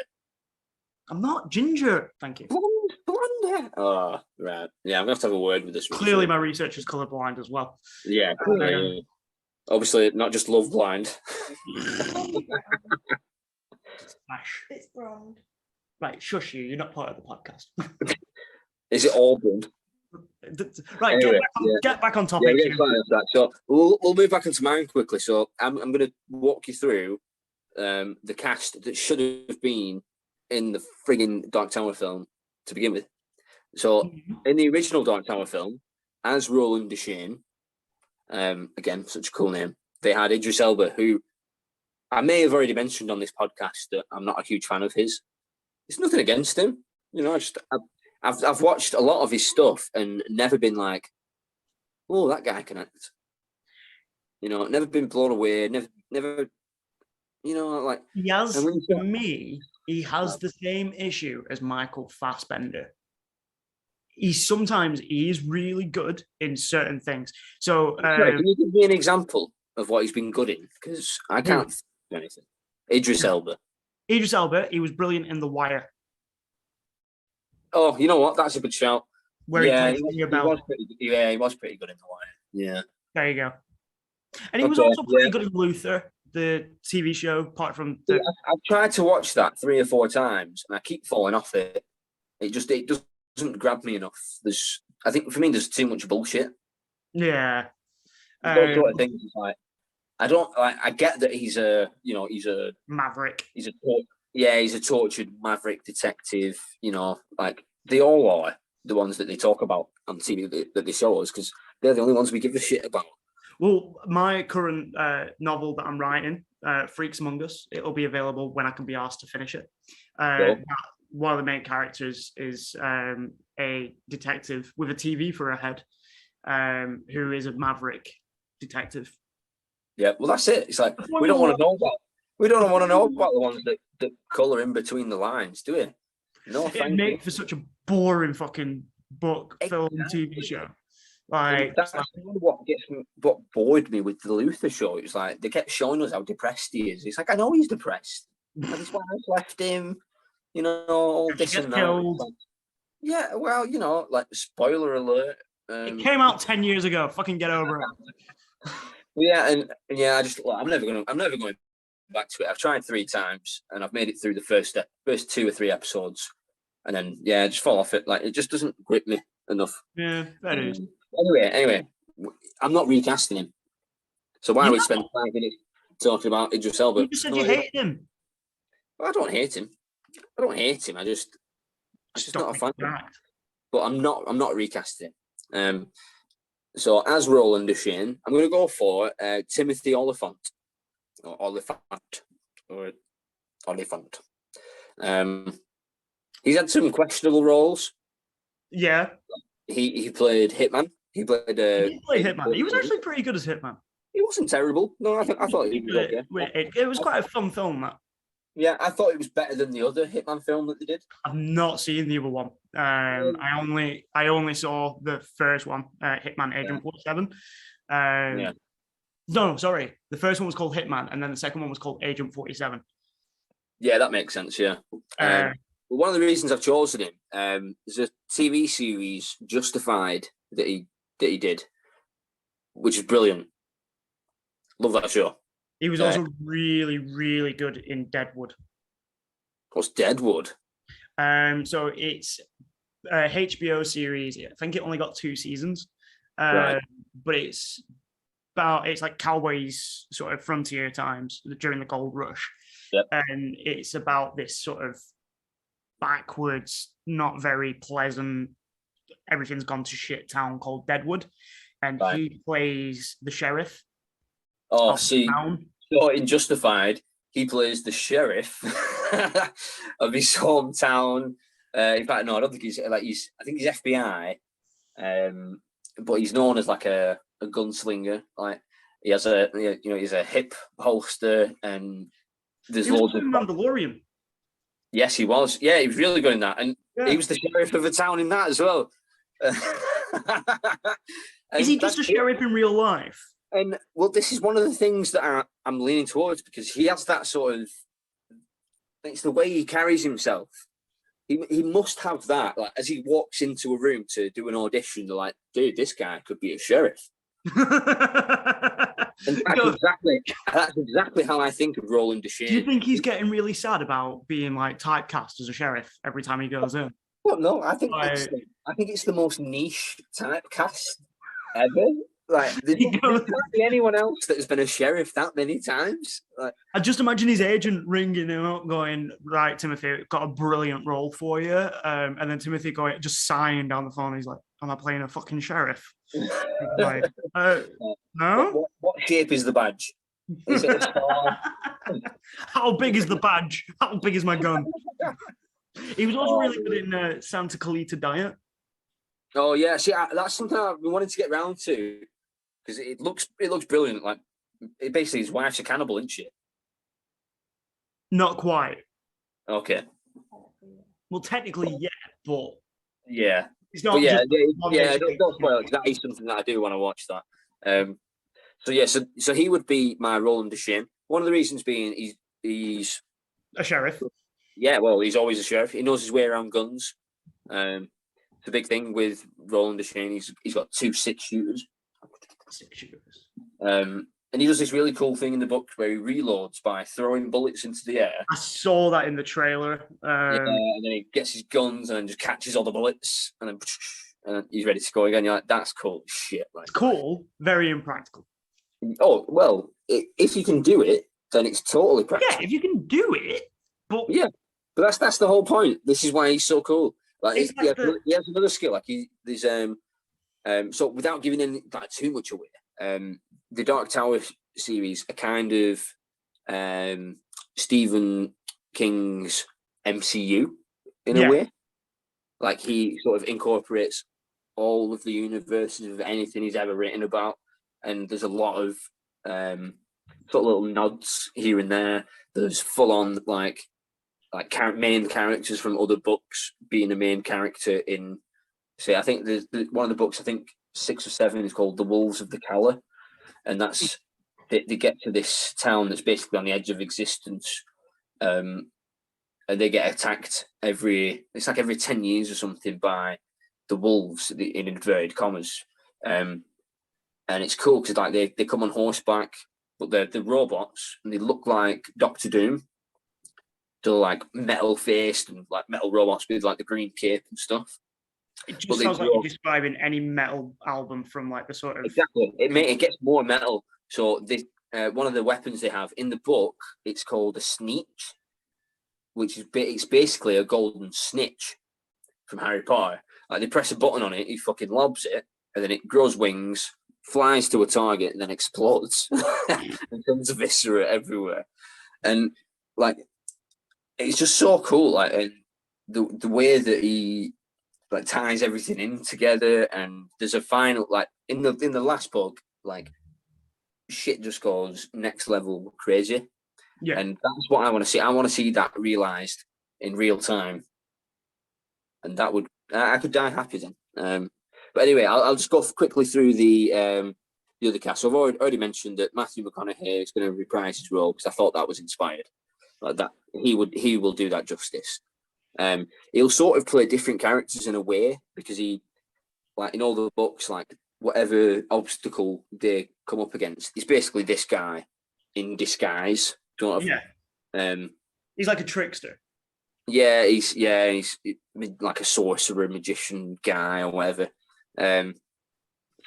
I'm not ginger, thank you. Blonde. Oh, right. Yeah, I'm going to have a word with this. Clearly, my research is colourblind as well. Yeah, clearly. Obviously, not just love blind. It's blonde. Right, shush you. You're not part of the podcast. Is it all blonde? Right, anyway, get back on topic. So we'll move back into mine quickly. So I'm going to walk you through the cast that should have been in the frigging Dark Tower film to begin with. So in the original Dark Tower film, as Roland Deschain, again, such a cool name, they had Idris Elba, who I may have already mentioned on this podcast that I'm not a huge fan of his. It's nothing against him, I've watched a lot of his stuff and never been like, oh, that guy can act. Never been blown away. Never. Like he has. For me, he has the same issue as Michael Fassbender. He is really good in certain things. So, can you give me an example of what he's been good in? Because I can't think of anything. Idris Elba. He was brilliant in The Wire. Oh, you know what? That's a good shout. He was pretty good in The Wire. Yeah. There you go. And he was also pretty good in Luther, the TV show, apart from I've tried to watch that 3 or 4 times and I keep falling off it. It doesn't grab me enough. I think for me there's too much bullshit. Yeah. Those sort of things like I get that he's a maverick. He's a tortured maverick detective, like they all are the ones that they talk about on TV that they show us because they're the only ones we give a shit about. Well, my current novel that I'm writing, Freaks Among Us, it'll be available when I can be asked to finish it. One of the main characters is a detective with a TV for a head, who is a maverick detective. Yeah, well, that's it. It's like we don't want to know about the ones that colour in between the lines, do we? No, it make for such a boring fucking book, film, TV show. Like that's what bored me with the Luther show. It was like they kept showing us how depressed he is. It's like I know he's depressed. His wife left him. All this and that. Like, yeah, well, like spoiler alert. It came out 10 years ago. Fucking get over it. I'm never going back to it. I've tried 3 times and I've made it through the first 2 or 3 episodes, and then I just fall off it. Like it just doesn't grip me enough. Yeah, that is. Anyway, I'm not recasting him. So why are we spending 5 minutes talking about Idris Elba? You just said you hated him. Well, I don't hate him. I'm just not a fan. But I'm not recasting. So as Roland Duchesne, I'm going to go for Timothy Oliphant. He's had some questionable roles. Yeah. He played Hitman. He played Hitman. He was actually pretty good as Hitman. He wasn't terrible. No, I thought he was okay. It was quite a fun film, that. Yeah, I thought it was better than the other Hitman film that they did. I've not seen the other one. I only saw the first one, Hitman Agent 47. No, sorry. The first one was called Hitman, and then the second one was called Agent 47. Yeah, that makes sense. Yeah. One of the reasons I've chosen him, there's a TV series, Justified, that he did, which is brilliant. Love that show. He was also really, really good in Deadwood. What's Deadwood? So it's a HBO series. I think it only got 2 seasons, right. But it's like cowboys, sort of frontier times during the Gold Rush. Yep. And it's about this sort of backwards, not very pleasant, everything's gone to shit town called Deadwood, and he plays the sheriff. Oh, see, so in Justified, he plays the sheriff of his hometown. In fact, no, I don't think he's like I think he's FBI, but he's known as like a gunslinger. Like he has he's a hip holster, and there's loads of Mandalorian. Yes, he was. Yeah, he was really good in that, and he was the sheriff of the town in that as well. Is he just a sheriff in real life? And well, this is one of the things that I'm leaning towards, because he has that sort of. It's the way he carries himself. He must have that. Like as he walks into a room to do an audition, they're like, "Dude, this guy could be a sheriff." And that's exactly how I think of Roland Duchesne. Do you think he's getting really sad about being like typecast as a sheriff every time he goes in? Well, no, I think it's the most niche typecast ever. Like, there can't be anyone else that has been a sheriff that many times. Like, I just imagine his agent ringing him up, going, "Right, Timothy, got a brilliant role for you," and then Timothy going, just sighing down the phone. He's like, "Am I playing a fucking sheriff?" Like, no. What shape is the badge? Is it a star? How big is the badge? How big is my gun? He was also really good in Santa Clarita Diet. Oh yeah, see, that's something I've been wanting to get round to because it looks brilliant. Like, basically, his wife's a cannibal, isn't she? Not quite. Okay. Well, technically, yeah, but yeah, it's not. Don't spoil it. That is something that I do want to watch. That. So he would be my Roland Deschain. One of the reasons being he's a sheriff. Yeah, well, he's always a sheriff. He knows his way around guns. The big thing with Roland Deschain, he's got 2 6-shooters. 6-shooters. And he does this really cool thing in the book where he reloads by throwing bullets into the air. I saw that in the trailer. And then he gets his guns and then just catches all the bullets, and then he's ready to go again. You're like, that's cool shit. Like, it's cool, very impractical. Oh well, if you can do it, then it's totally practical. Yeah, if you can do it, but that's the whole point. This is why he's so cool. Like, he has another skill. Like there's so without giving any too much away, the Dark Tower series are kind of Stephen King's MCU in a way. Like, he sort of incorporates all of the universes of anything he's ever written about, and there's a lot of sort of little nods here and there. There's full on like main characters from other books being a main character in. Say, I think there's one of the books, I think 6 or 7, is called The Wolves of the Calla, and that's they get to this town that's basically on the edge of existence, and they get attacked every 10 years or something by the wolves in inverted commas, and it's cool because like they come on horseback, but they're robots and they look like Doctor Doom. They're like metal faced and like metal robots with like the green cape and stuff. It just sounds like you're describing any metal album from like the sort of... Exactly. It gets more metal. So this one of the weapons they have in the book, it's called a sneech, which is it's basically a golden snitch from Harry Potter. Like, they press a button on it, he fucking lobs it, and then it grows wings, flies to a target, and then explodes. And comes viscera everywhere. And like, it's just so cool. Like, and the way that he like ties everything in together, and there's a final, like, in the last book, like, shit just goes next level crazy. Yeah. And that's what I want to see. I want to see that realized in real time, and that would I could die happy then. But anyway, I'll just go quickly through the other cast. So I've already mentioned that Matthew McConaughey is going to reprise his role because I thought that was inspired. Like that, he will do that justice. He'll sort of play different characters in a way because he, like in all the books, like whatever obstacle they come up against, he's basically this guy in disguise. Sort of, he's like a trickster. Yeah, he's like a sorcerer, magician guy, or whatever. And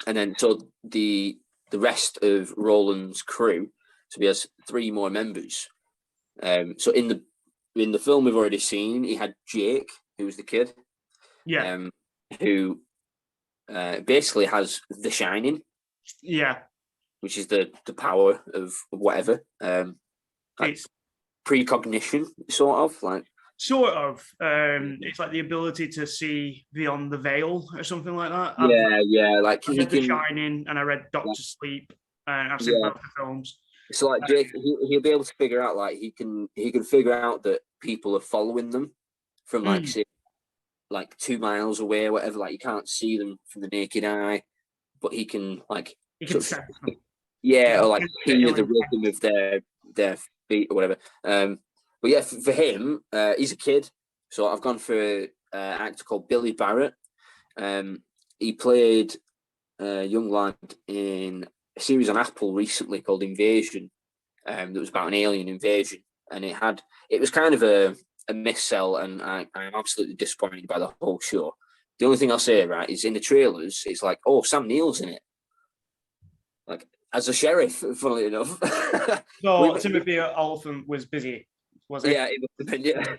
then so the rest of Roland's crew, so he has 3 more members. So in the film we've already seen, he had Jake, who was the kid, who basically has the Shining, which is the power of whatever, like it's precognition, sort of. It's like the ability to see beyond the veil or something like that. Like I read The Shining and I read Doctor Sleep, and I've seen both the films. So like Jake, he'll be able to figure out, like, he can figure out that people are following them from like say, like 2 miles away or whatever. Like, you can't see them from the naked eye, but he can like sense them. Or like hear the rhythm of their feet or whatever. But yeah, for him, he's a kid, so I've gone for an actor called Billy Barrett. He played a young lad in a series on Apple recently called Invasion. That was about an alien invasion, and it was kind of a missell, and I'm absolutely disappointed by the whole show. The only thing I'll say, right, is in the trailers, it's like, oh, Sam Neill's in it, like as a sheriff, funnily enough. So Timothy Olyphant was busy, was he? Yeah, it must have been, yeah.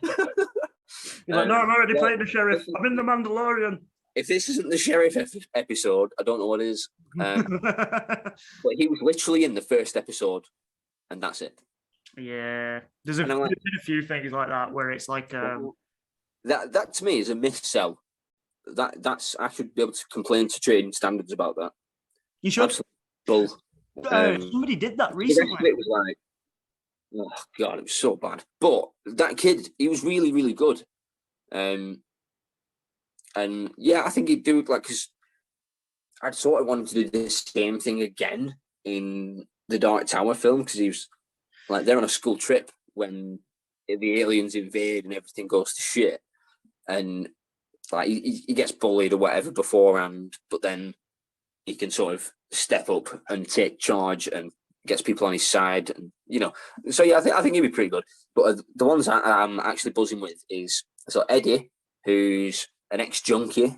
He's like, no, I'm already playing the sheriff. I'm in The Mandalorian. If this isn't the sheriff episode, I don't know what is. But he was literally in the first episode. and that's it. Yeah, there's been a few things like that where it's like that to me is a missell. That's I should be able to complain to trading standards about that. You should. Bull. Somebody did that recently. The rest of it was like, oh god, it was so bad. But that kid, he was really, really good. And yeah, I think he'd do it, like, because I'd sort of wanted to do the same thing again in the Dark Tower film, because he was like, they're on a school trip when the aliens invade and everything goes to shit, and like he gets bullied or whatever beforehand, but then he can sort of step up and take charge and gets people on his side, and so yeah, I think he'd be pretty good. But the ones I'm actually buzzing with is Eddie, who's an ex-junkie,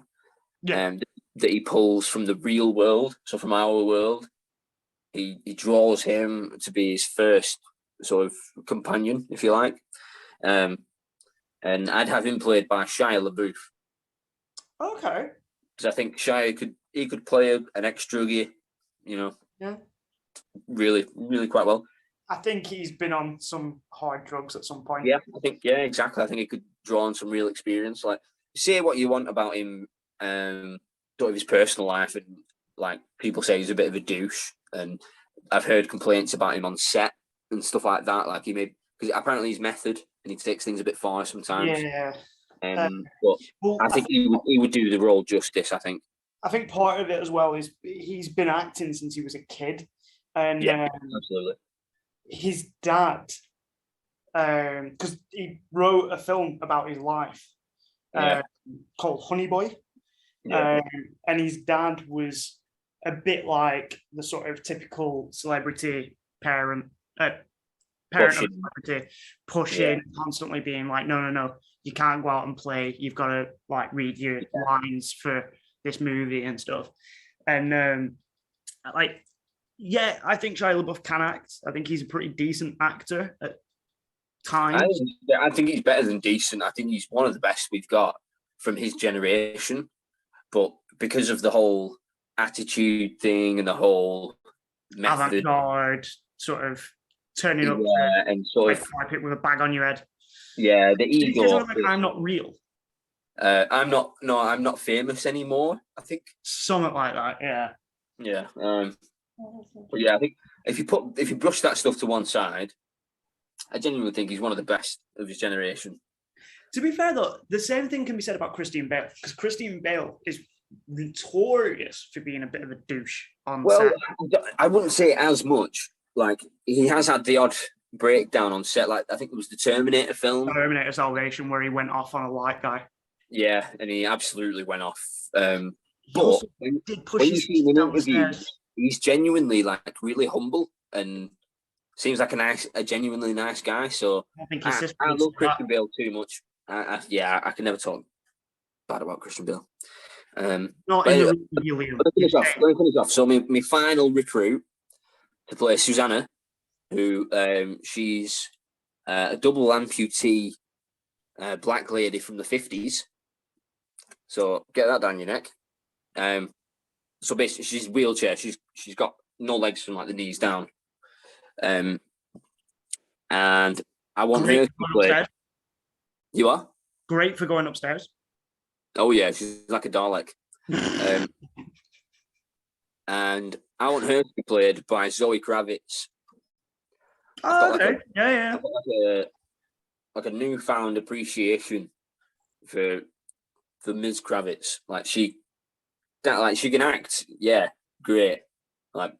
that he pulls from the real world, so from our world. He draws him to be his first sort of companion, if you like, and I'd have him played by Shia LaBeouf. Okay. Because I think Shia could play an ex-druggie, really, really quite well. I think he's been on some hard drugs at some point. Yeah, exactly. I think he could draw on some real experience. Like, say what you want about him, sort of his personal life, and like people say he's a bit of a douche, and I've heard complaints about him on set and stuff like that. Like because apparently he's method and he takes things a bit far sometimes. Yeah. But I think he would do the role justice. I think part of it as well is he's been acting since he was a kid, and absolutely. His dad, because he wrote a film about his life called Honey Boy, and his dad was a bit like the sort of typical celebrity parent of celebrity, pushing, constantly being like, no, you can't go out and play. You've got to like read your lines for this movie and stuff. And I think Shia LaBeouf can act. I think he's a pretty decent actor at times. I think he's better than decent. I think he's one of the best we've got from his generation. But because of the whole attitude thing and the whole method, avant-garde sort of turning up and sort of it with a bag on your head. Yeah, the ego. Like, I'm not real. I'm not famous anymore, I think. Something like that, yeah. Yeah. But yeah, I think if you brush that stuff to one side, I genuinely think he's one of the best of his generation. To be fair, though, the same thing can be said about Christian Bale, because Christian Bale is notorious for being a bit of a douche on set. I wouldn't say as much. Like, he has had the odd breakdown on set. Like, I think it was the Terminator film. Terminator Salvation, where he went off on a white guy. Yeah, and he absolutely went off. But when you see him in interviews, he's genuinely like really humble and seems like a genuinely nice guy. So I love Christian Bale too much. I can never talk bad about Christian Bale. Not in the Liam. Let me finish off. So my final recruit to play Susanna, who she's a double amputee black lady from the 50s. So get that down your neck. So basically, she's wheelchair. She's got no legs from like the knees down. And I want her to play. Upstairs. You are? Great for going upstairs. Oh yeah, she's like a Dalek. And I want her to be played by Zoe Kravitz. Oh, okay. Yeah. I've got like a newfound appreciation for Ms. Kravitz. Like she can act, yeah, great, like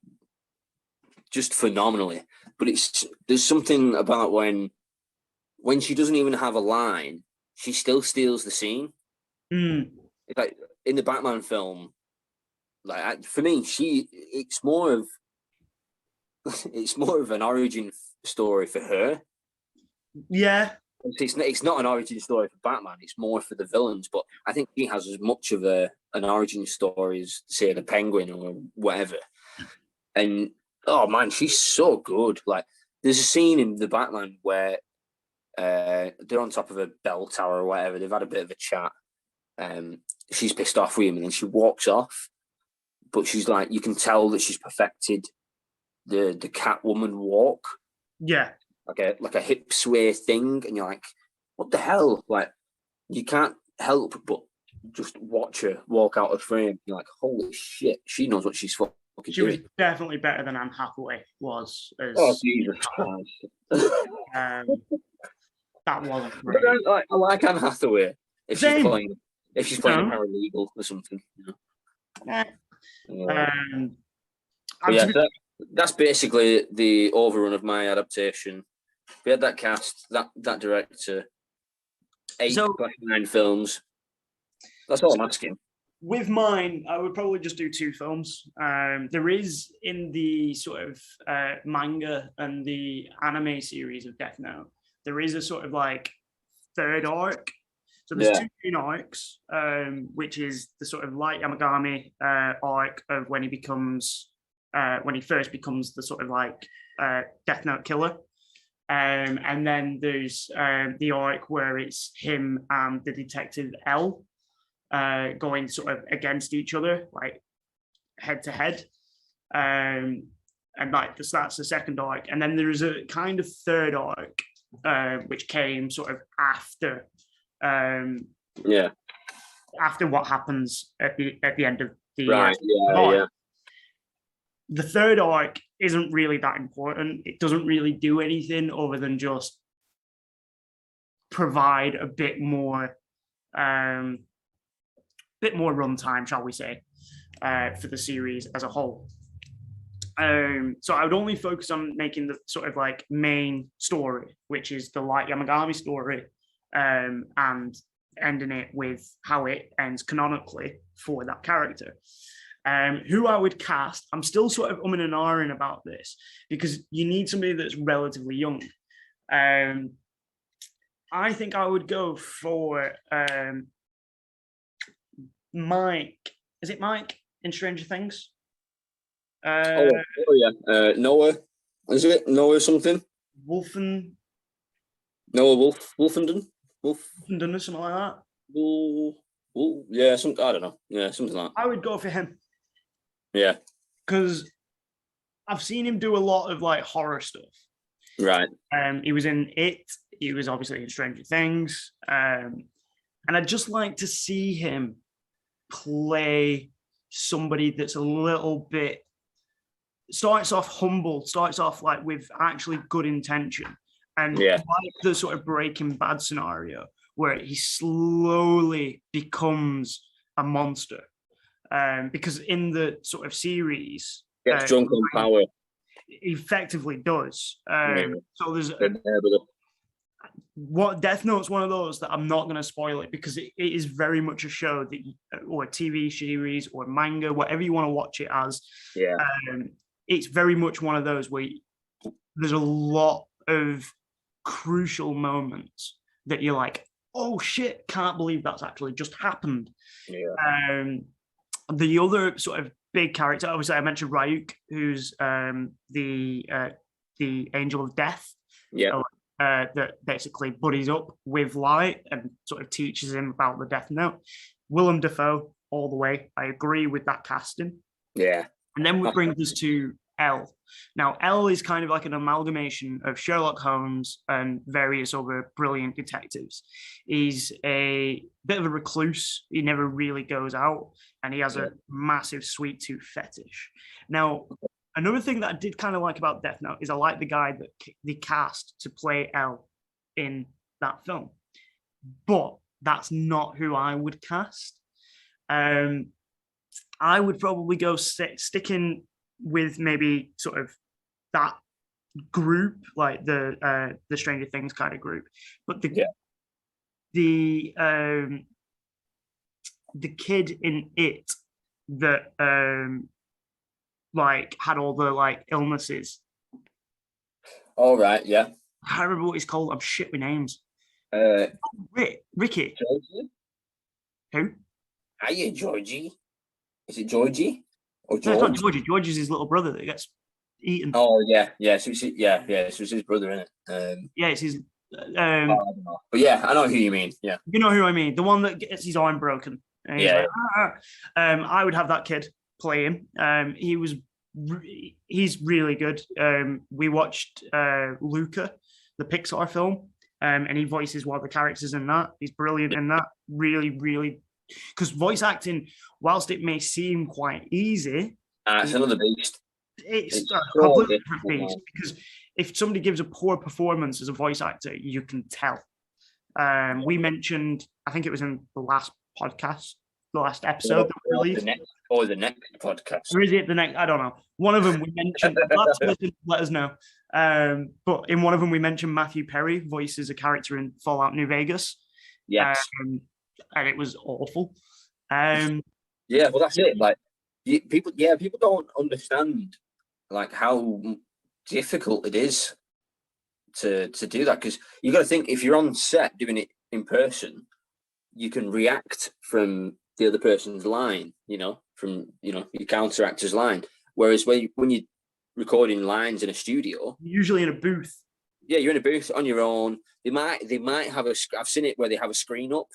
just phenomenally. But there's something about when she doesn't even have a line, she still steals the scene. Like in the Batman film, like for me, it's more of an origin story for her. Yeah. It's not an origin story for Batman. It's more for the villains. But I think he has as much of an origin story as, say, the Penguin or whatever. And oh man, she's so good. Like, there's a scene in the Batman where they're on top of a bell tower or whatever. They've had a bit of a chat. She's pissed off with him, and then she walks off. But she's like, you can tell that she's perfected the Catwoman walk. Yeah. like a hip sway thing, and you're like, what the hell? Like, you can't help but just watch her walk out of frame. You're like, holy shit, she knows what she's fucking doing. She was definitely better than Anne Hathaway was. Oh, Jesus Christ. That wasn't great. I like Anne Hathaway if she's playing a paralegal or something. That's basically the overrun of my adaptation. We had that cast, that director, 8/9 films. That's all I'm asking. With mine, I would probably just do 2 films. There is in the sort of manga and the anime series of Death Note, there is a sort of like third arc. So there's 2 main arcs, which is the sort of Light Yamagami arc of when he first becomes the sort of like Death Note killer. And then there's the arc where it's him and the detective L going sort of against each other, like head to head. And like that's the second arc. And then there's a kind of third arc, which came sort of after after what happens at the end of the arc. The third arc isn't really that important. It doesn't really do anything other than just provide a bit more runtime, shall we say, for the series as a whole. So I would only focus on making the sort of like main story, which is the Light Yamagami story, and ending it with how it ends canonically for that character. Who I would cast, I'm still sort of umming and ahhing about this because you need somebody that's relatively young. I think I would go for Mike. Is it Mike in Stranger Things? Noah. Is it Noah something? Wolfenden, Wolfenden, or something like that. Yeah, I don't know. Yeah, something like that. I would go for him. Yeah. Because I've seen him do a lot of like horror stuff. Right. He was in It. He was obviously in Stranger Things. And I'd just like to see him play somebody that's a little bit, starts off humble, starts off like with actually good intention. And like the sort of Breaking Bad scenario where he slowly becomes a monster. Because in the sort of series, gets drunk on power. Effectively does. So there's Death Note's one of those that I'm not going to spoil it because it is very much a show that or a TV series or manga, whatever you want to watch it as. Yeah. It's very much one of those where there's a lot of crucial moments that you're like, oh shit, can't believe that's actually just happened. Yeah. The other sort of big character, obviously, I mentioned Ryuk, who's the Angel of Death. Yeah. That basically buddies up with Light and sort of teaches him about the Death Note. Willem Dafoe, all the way. I agree with that casting. Yeah. And then we bring this to L. Now, L is kind of like an amalgamation of Sherlock Holmes and various other brilliant detectives. He's a bit of a recluse. He never really goes out, and he has a massive sweet tooth fetish. Now, another thing that I did kind of like about Death Note is I like the guy that they cast to play L in that film. But that's not who I would cast. I would probably go sticking with maybe sort of that group, like the Stranger Things kind of group, but the kid in It that like had all the like illnesses. All right, yeah. I can't remember what he's called. I'm shit with names. Ricky. Georgie? Who? Hiya, Georgie. Is it Georgie? Or George? No, it's not Georgie. George is his little brother that gets eaten. Oh yeah. So it's his brother, isn't it? Yeah, it's his. But yeah, I know who you mean. Yeah, you know who I mean. The one that gets his arm broken. Yeah. Like, I would have that kid play him. He was he's really good. We watched Luca, the Pixar film, and he voices one of the characters in that. He's brilliant in that. Really, really, because voice acting, whilst it may seem quite easy, it's another beast. It's a completely different beast. Because if somebody gives a poor performance as a voice actor, you can tell. We mentioned, I think it was in the last podcast, the last episode that we released. The next podcast. Or is it the next? I don't know. One of them we mentioned. Let us know. But in one of them we mentioned Matthew Perry voices a character in Fallout New Vegas. Yes. And it was awful. Yeah, well, that's it. Like people don't understand like how difficult it is to do that, because you got to think, if you're on set doing it in person, you can react from the other person's line, from your counter actor's line. Whereas when you're recording lines in a studio, usually in a booth. Yeah, you're in a booth on your own. They might have I've seen it where they have a screen up.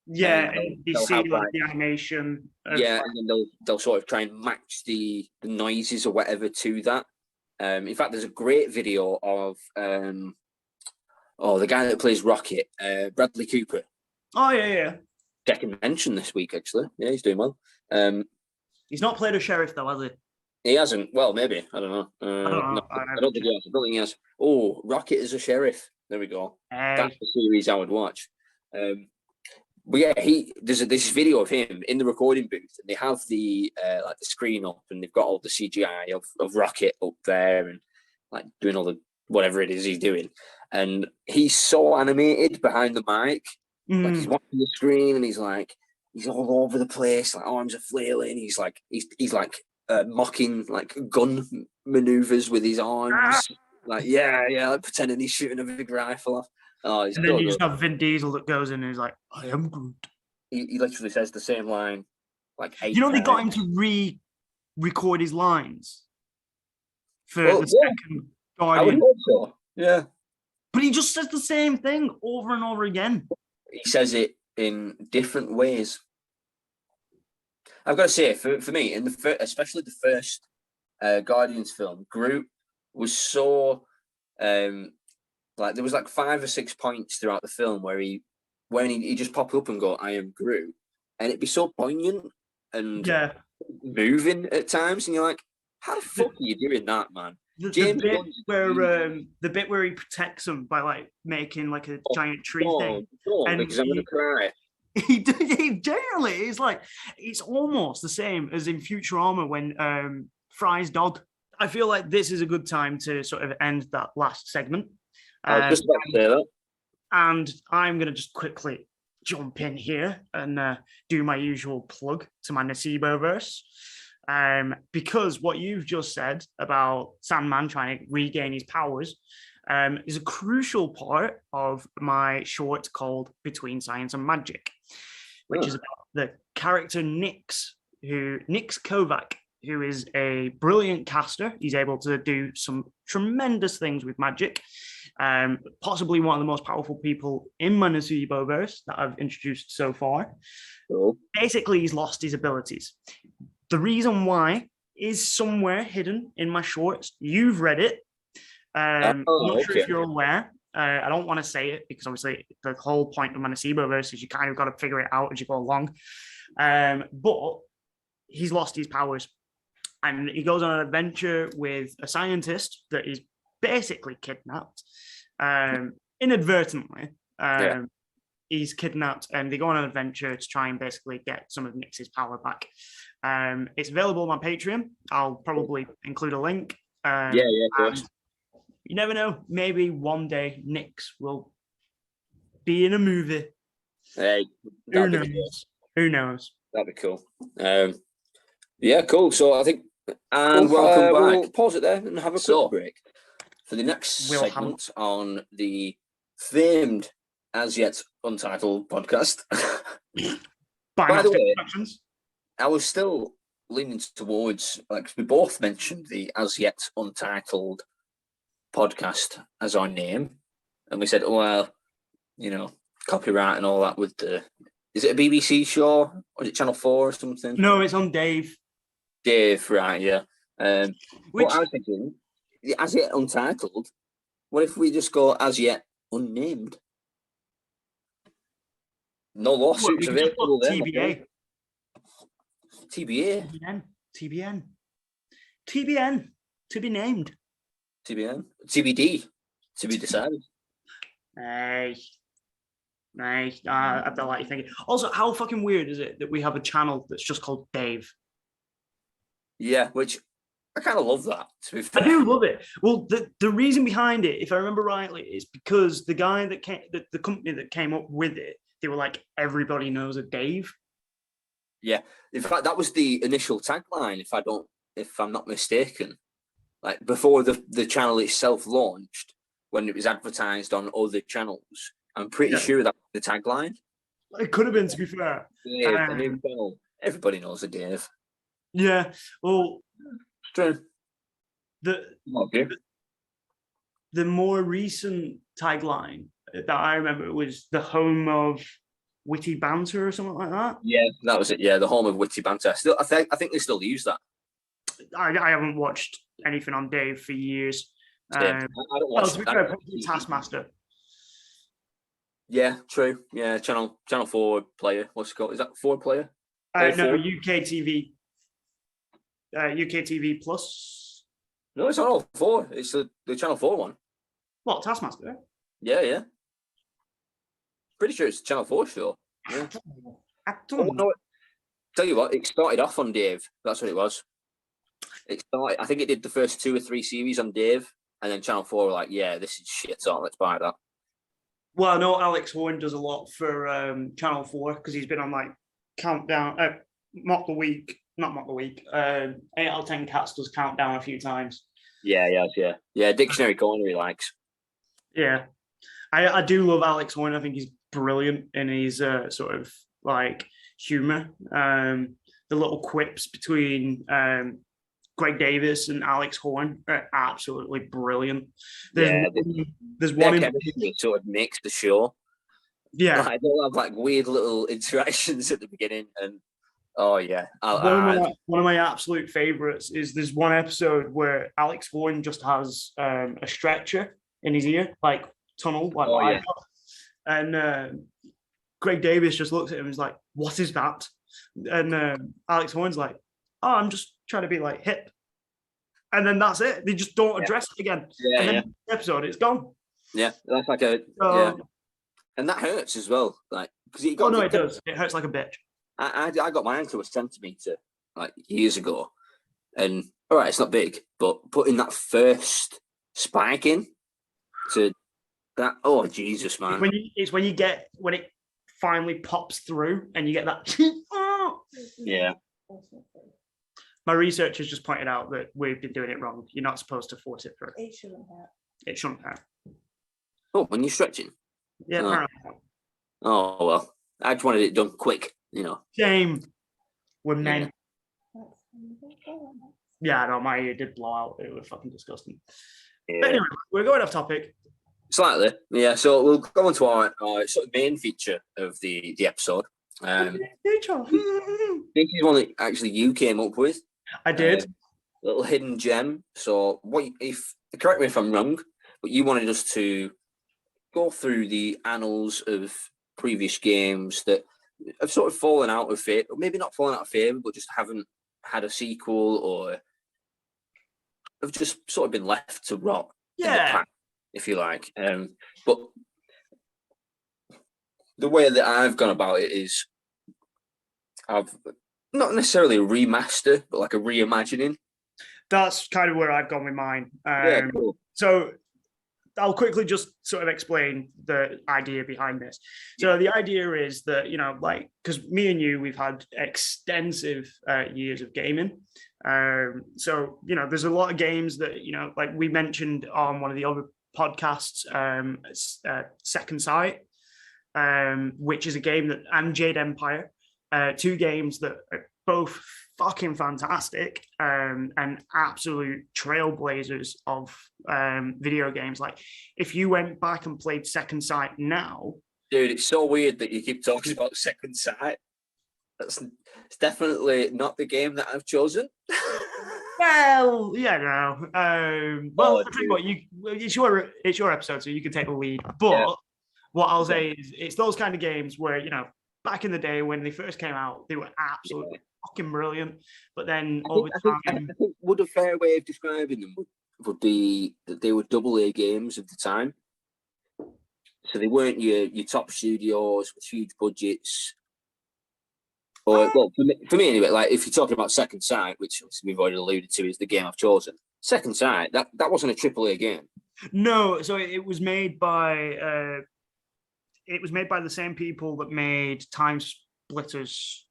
Yeah, and you see like the animation. Yeah, and then they'll sort of try and match the noises or whatever to that. In fact, there's a great video of the guy that plays Rocket, Bradley Cooper. Oh yeah. Second mention this week, actually. Yeah, he's doing well. He's not played a sheriff though, has he? He hasn't. Well, maybe. I don't know. I don't think he has. I don't think he has. Oh, Rocket is a sheriff. There we go. Hey. That's the series I would watch. But yeah, there's this video of him in the recording booth, and they have the the screen up, and they've got all the CGI of Rocket up there, and like doing all the whatever it is he's doing, and he's so animated behind the mic, like he's watching the screen, and he's all over the place, like arms are flailing. He's like mocking like gun maneuvers with his arms, like pretending he's shooting a big rifle off. Oh, and then you just have Vin Diesel that goes in and he's like, "I am Groot." He literally says the same line like 8 times. They got him to re-record his lines for the second Guardian. I would hope so. Yeah, but he just says the same thing over and over again. He says it in different ways. I've got to say, for me, especially the first Guardians film, Groot was so. There was like 5 or 6 points throughout the film where he just pop up and go, "I am Groot," and it'd be so poignant and moving at times, and you're like, "How the fuck are you doing that, man?" The bit where he protects him by like making like a giant tree thing, because I'm gonna cry. He generally is like, it's almost the same as in Futurama when Fry's dog. I feel like this is a good time to sort of end that last segment. I was just about to say that. And I'm going to just quickly jump in here and do my usual plug to my Nacebo-verse. Because what you've just said about Sandman trying to regain his powers is a crucial part of my short called Between Science and Magic, which is about the character Nix Kovak, who is a brilliant caster. He's able to do some tremendous things with magic. Possibly one of the most powerful people in my Nacebo-verse that I've introduced so far. Cool. Basically, he's lost his abilities. The reason why is somewhere hidden in my shorts. You've read it. I'm not sure if you're aware. I don't want to say it because obviously the whole point of my Nacebo-verse is you kind of got to figure it out as you go along. But he's lost his powers. And he goes on an adventure with a scientist that is basically kidnapped inadvertently. He's kidnapped and they go on an adventure to try and basically get some of Nix's power back. It's available on my Patreon. I'll probably include a link. Of course. You never know. Maybe one day Nix will be in a movie. Hey, who knows? Cool. Who knows? That'd be cool. Cool. So I think, and welcome back. We'll pause it there and have a quick break for the next segment on the famed, as yet untitled podcast. By the way, I was still leaning towards, like, we both mentioned the as yet untitled podcast as our name, and we said, oh, well, copyright and all that with the, is it a BBC show or is it Channel 4 or something? No, it's on Dave. Dave, right, yeah. What I was thinking, as yet untitled, what if we just go as yet unnamed? No lawsuits available there. TBA. TBA. TBN. To be named. TBN. TBD. To be decided. I don't like you thinking. Also, how fucking weird is it that we have a channel that's just called Dave? Yeah, which I kind of love that, to be fair. I do love it. Well, the reason behind it, if I remember rightly, is because the guy that came, the company that came up with it, they were like, everybody knows a Dave. Yeah. In fact, that was the initial tagline, if I'm not mistaken. Like before the channel itself launched, when it was advertised on other channels, I'm pretty sure that was the tagline. It could have been, to be fair. Dave, a new channel. Everybody knows a Dave. Yeah. Well, true. The more recent tagline that I remember was the home of witty banter or something like that. Yeah, that was it. Yeah, the home of witty banter. I think they still use that. I haven't watched anything on Dave for years. I don't watch Taskmaster. Yeah, true. Yeah, channel 4 player. What's it called? Is that 4 player? No, UK TV. UK TV Plus. No, it's on all 4. It's the channel 4 one. What, Taskmaster? Yeah. Pretty sure it's channel 4 show. Yeah. I don't know. Tell you what, it started off on Dave. That's what it was. I think it did the first 2 or 3 series on Dave, and then channel 4 were like, yeah, this is shit, so let's buy that. Well, I know Alex Horn does a lot for channel 4 because he's been on like Countdown, Mock the Week. 8 out of 10 Cats does Countdown a few times. Yeah. Dictionary Corner he likes. Yeah, I do love Alex Horn. I think he's brilliant in his sort of like humor. The little quips between Greg Davies and Alex Horn are absolutely brilliant. There's one sort of makes the show. Yeah, like, they'll have like weird little interactions at the beginning, and oh yeah, one of my absolute favorites is there's one episode where Alex Horn just has a stretcher in his ear, like tunnel, like and Greg Davies just looks at him and is like, "What is that?" And Alex Horn's like, "Oh, I'm just trying to be like hip." And then that's it. They just don't address it again. And then the episode, it's gone. Yeah, that's like and that hurts as well. Like, because it does. It hurts like a bitch. I got mine to a centimeter like years ago, and all right, it's not big, but putting that first spike in to that, oh Jesus, man! It's when it finally pops through, and you get that. Yeah. My research has just pointed out that we've been doing it wrong. You're not supposed to force it through. It shouldn't hurt. It shouldn't hurt. Oh, when you're stretching? Yeah, apparently. Oh, well. I just wanted it done quick, Shame. We're men. Yeah, no, my ear did blow out. It was fucking disgusting. Yeah. But anyway, we're going off topic. Slightly, yeah. So we'll go on to our sort of main feature of the episode. This is one that actually you came up with. I did. Little hidden gem. So, correct me if I'm wrong, but you wanted us to go through the annals of previous games that have sort of fallen out of favor, or maybe not fallen out of favor, but just haven't had a sequel, or have just sort of been left to rot. In the past, if you like. But the way that I've gone about it is I've not necessarily a remaster, but like a reimagining. That's kind of where I've gone with mine. Cool. So I'll quickly just sort of explain the idea behind this. So the idea is that, because me and you, we've had extensive years of gaming. So, there's a lot of games that, like we mentioned on one of the other podcasts, Second Sight, which is a game and Jade Empire, 2 games that are both fucking fantastic and absolute trailblazers of video games. Like, if you went back and played Second Sight now, dude, it's so weird that you keep talking about Second Sight. It's definitely not the game that I've chosen. Well, yeah, no. Well, Oh, I think what it's your episode, so you can take the lead. yeah. But what I'll say is, it's those kind of games where back in the day when they first came out, they were absolutely fucking brilliant. But then over time, I think would a fair way of describing them would be that they were double A games of the time. So they weren't your top studios with huge budgets. Or well, for me anyway, like if you're talking about Second Sight, which we've already alluded to, is the game I've chosen. Second Sight, that wasn't a triple A game. No, so it was made by the same people that made Time Splitters.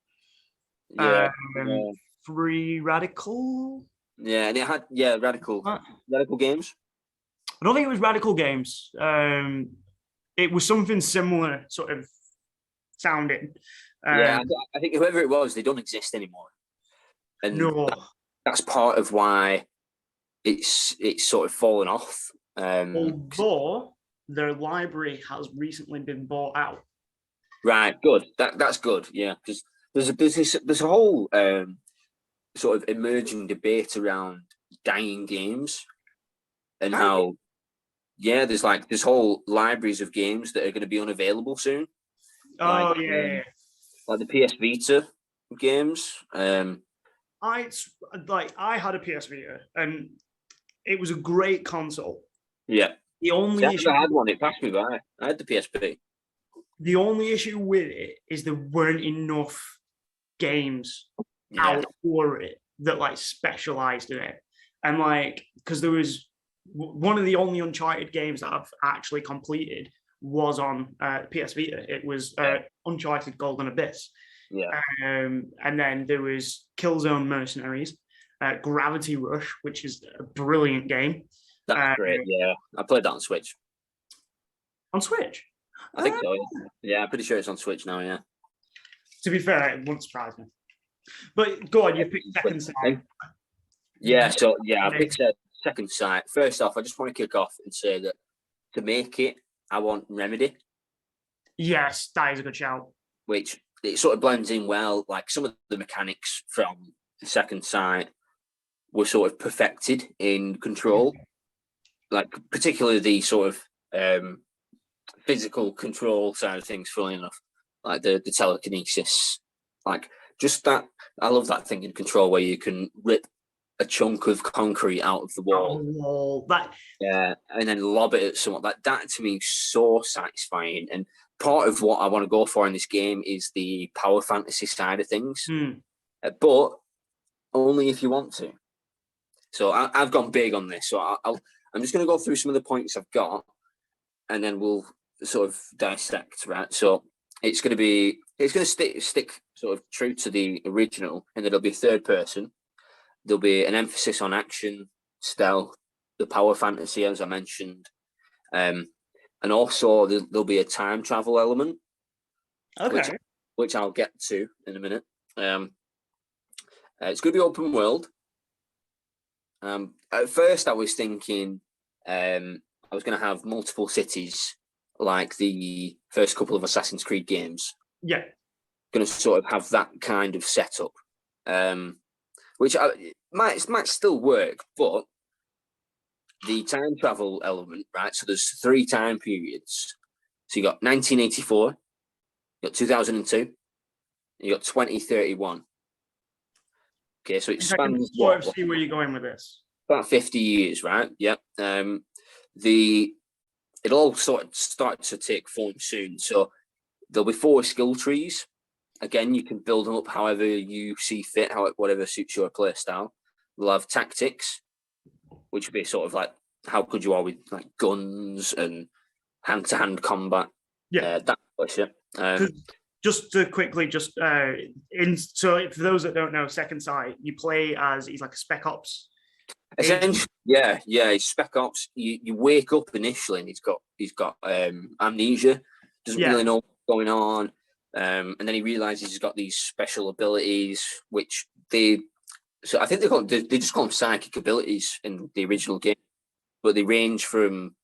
Yeah. Free Radical. Yeah, and it had Radical Games. I don't think it was Radical Games. It was something similar, sort of sounding. I think whoever it was, they don't exist anymore. And no, that's part of why it's sort of fallen off. Although their library has recently been bought out. Right, good. That's good. Yeah, because there's a whole sort of emerging debate around dying games and how there's whole libraries of games that are going to be unavailable soon. Oh, like the PS Vita games. I had a PS Vita and it was a great console. Yeah. The only issue I had one, it passed me by. I had the PSP. The only issue with it is there weren't enough games out for it that specialized in it. And because there was one of the only Uncharted games that I've actually completed was on PS Vita. It was Uncharted Golden Abyss. Yeah. And then there was Killzone Mercenaries, Gravity Rush, which is a brilliant game. That's great. Yeah, I played that on Switch. On Switch? I think so. Yeah, I'm pretty sure it's on Switch now. Yeah. To be fair, it wouldn't surprise me. But go on, you picked Second Sight. Yeah, I picked Second Sight. First off, I just want to kick off and say that to make it, I want Remedy. Yes, that is a good shout. Which it sort of blends in well. Like some of the mechanics from Second Sight were sort of perfected in Control. Like particularly the sort of physical control side of things, funnily enough, like the telekinesis, like just that. I love that thing in Control where you can rip a chunk of concrete out of the wall, and then lob it at someone. That to me is so satisfying. And part of what I want to go for in this game is the power fantasy side of things, but only if you want to. So I've gone big on this. So I'm just going to go through some of the points I've got, and then we'll sort of dissect, right? So it's going to stick sort of true to the original, and it'll be third person. There'll be an emphasis on action, stealth, the power fantasy, as I mentioned, and also there'll be a time travel element, which I'll get to in a minute. It's going to be open world. At first, I was thinking I was going to have multiple cities, like the first couple of Assassin's Creed games. Yeah. Going to sort of have that kind of setup, which might still work, but the time travel element, right? So there's 3 time periods. So you got 1984, you got 2002, and you got 2031. Okay, so it spans. I can see where you're going with this. About 50 years, right? Yep. It all sort of starts to take form soon. So there'll be 4 skill trees. Again, you can build them up however you see fit, whatever suits your play style. We'll have tactics, which would be sort of like how good you are with like guns and hand-to-hand combat. Yeah, that shit. Just to quickly, so for those that don't know, Second Sight, you play as he's like a Spec Ops. Essentially, yeah, he's Spec Ops. You wake up initially and he's got amnesia, doesn't really know what's going on, and then he realizes he's got these special abilities, which I think they just call them psychic abilities in the original game, but they range from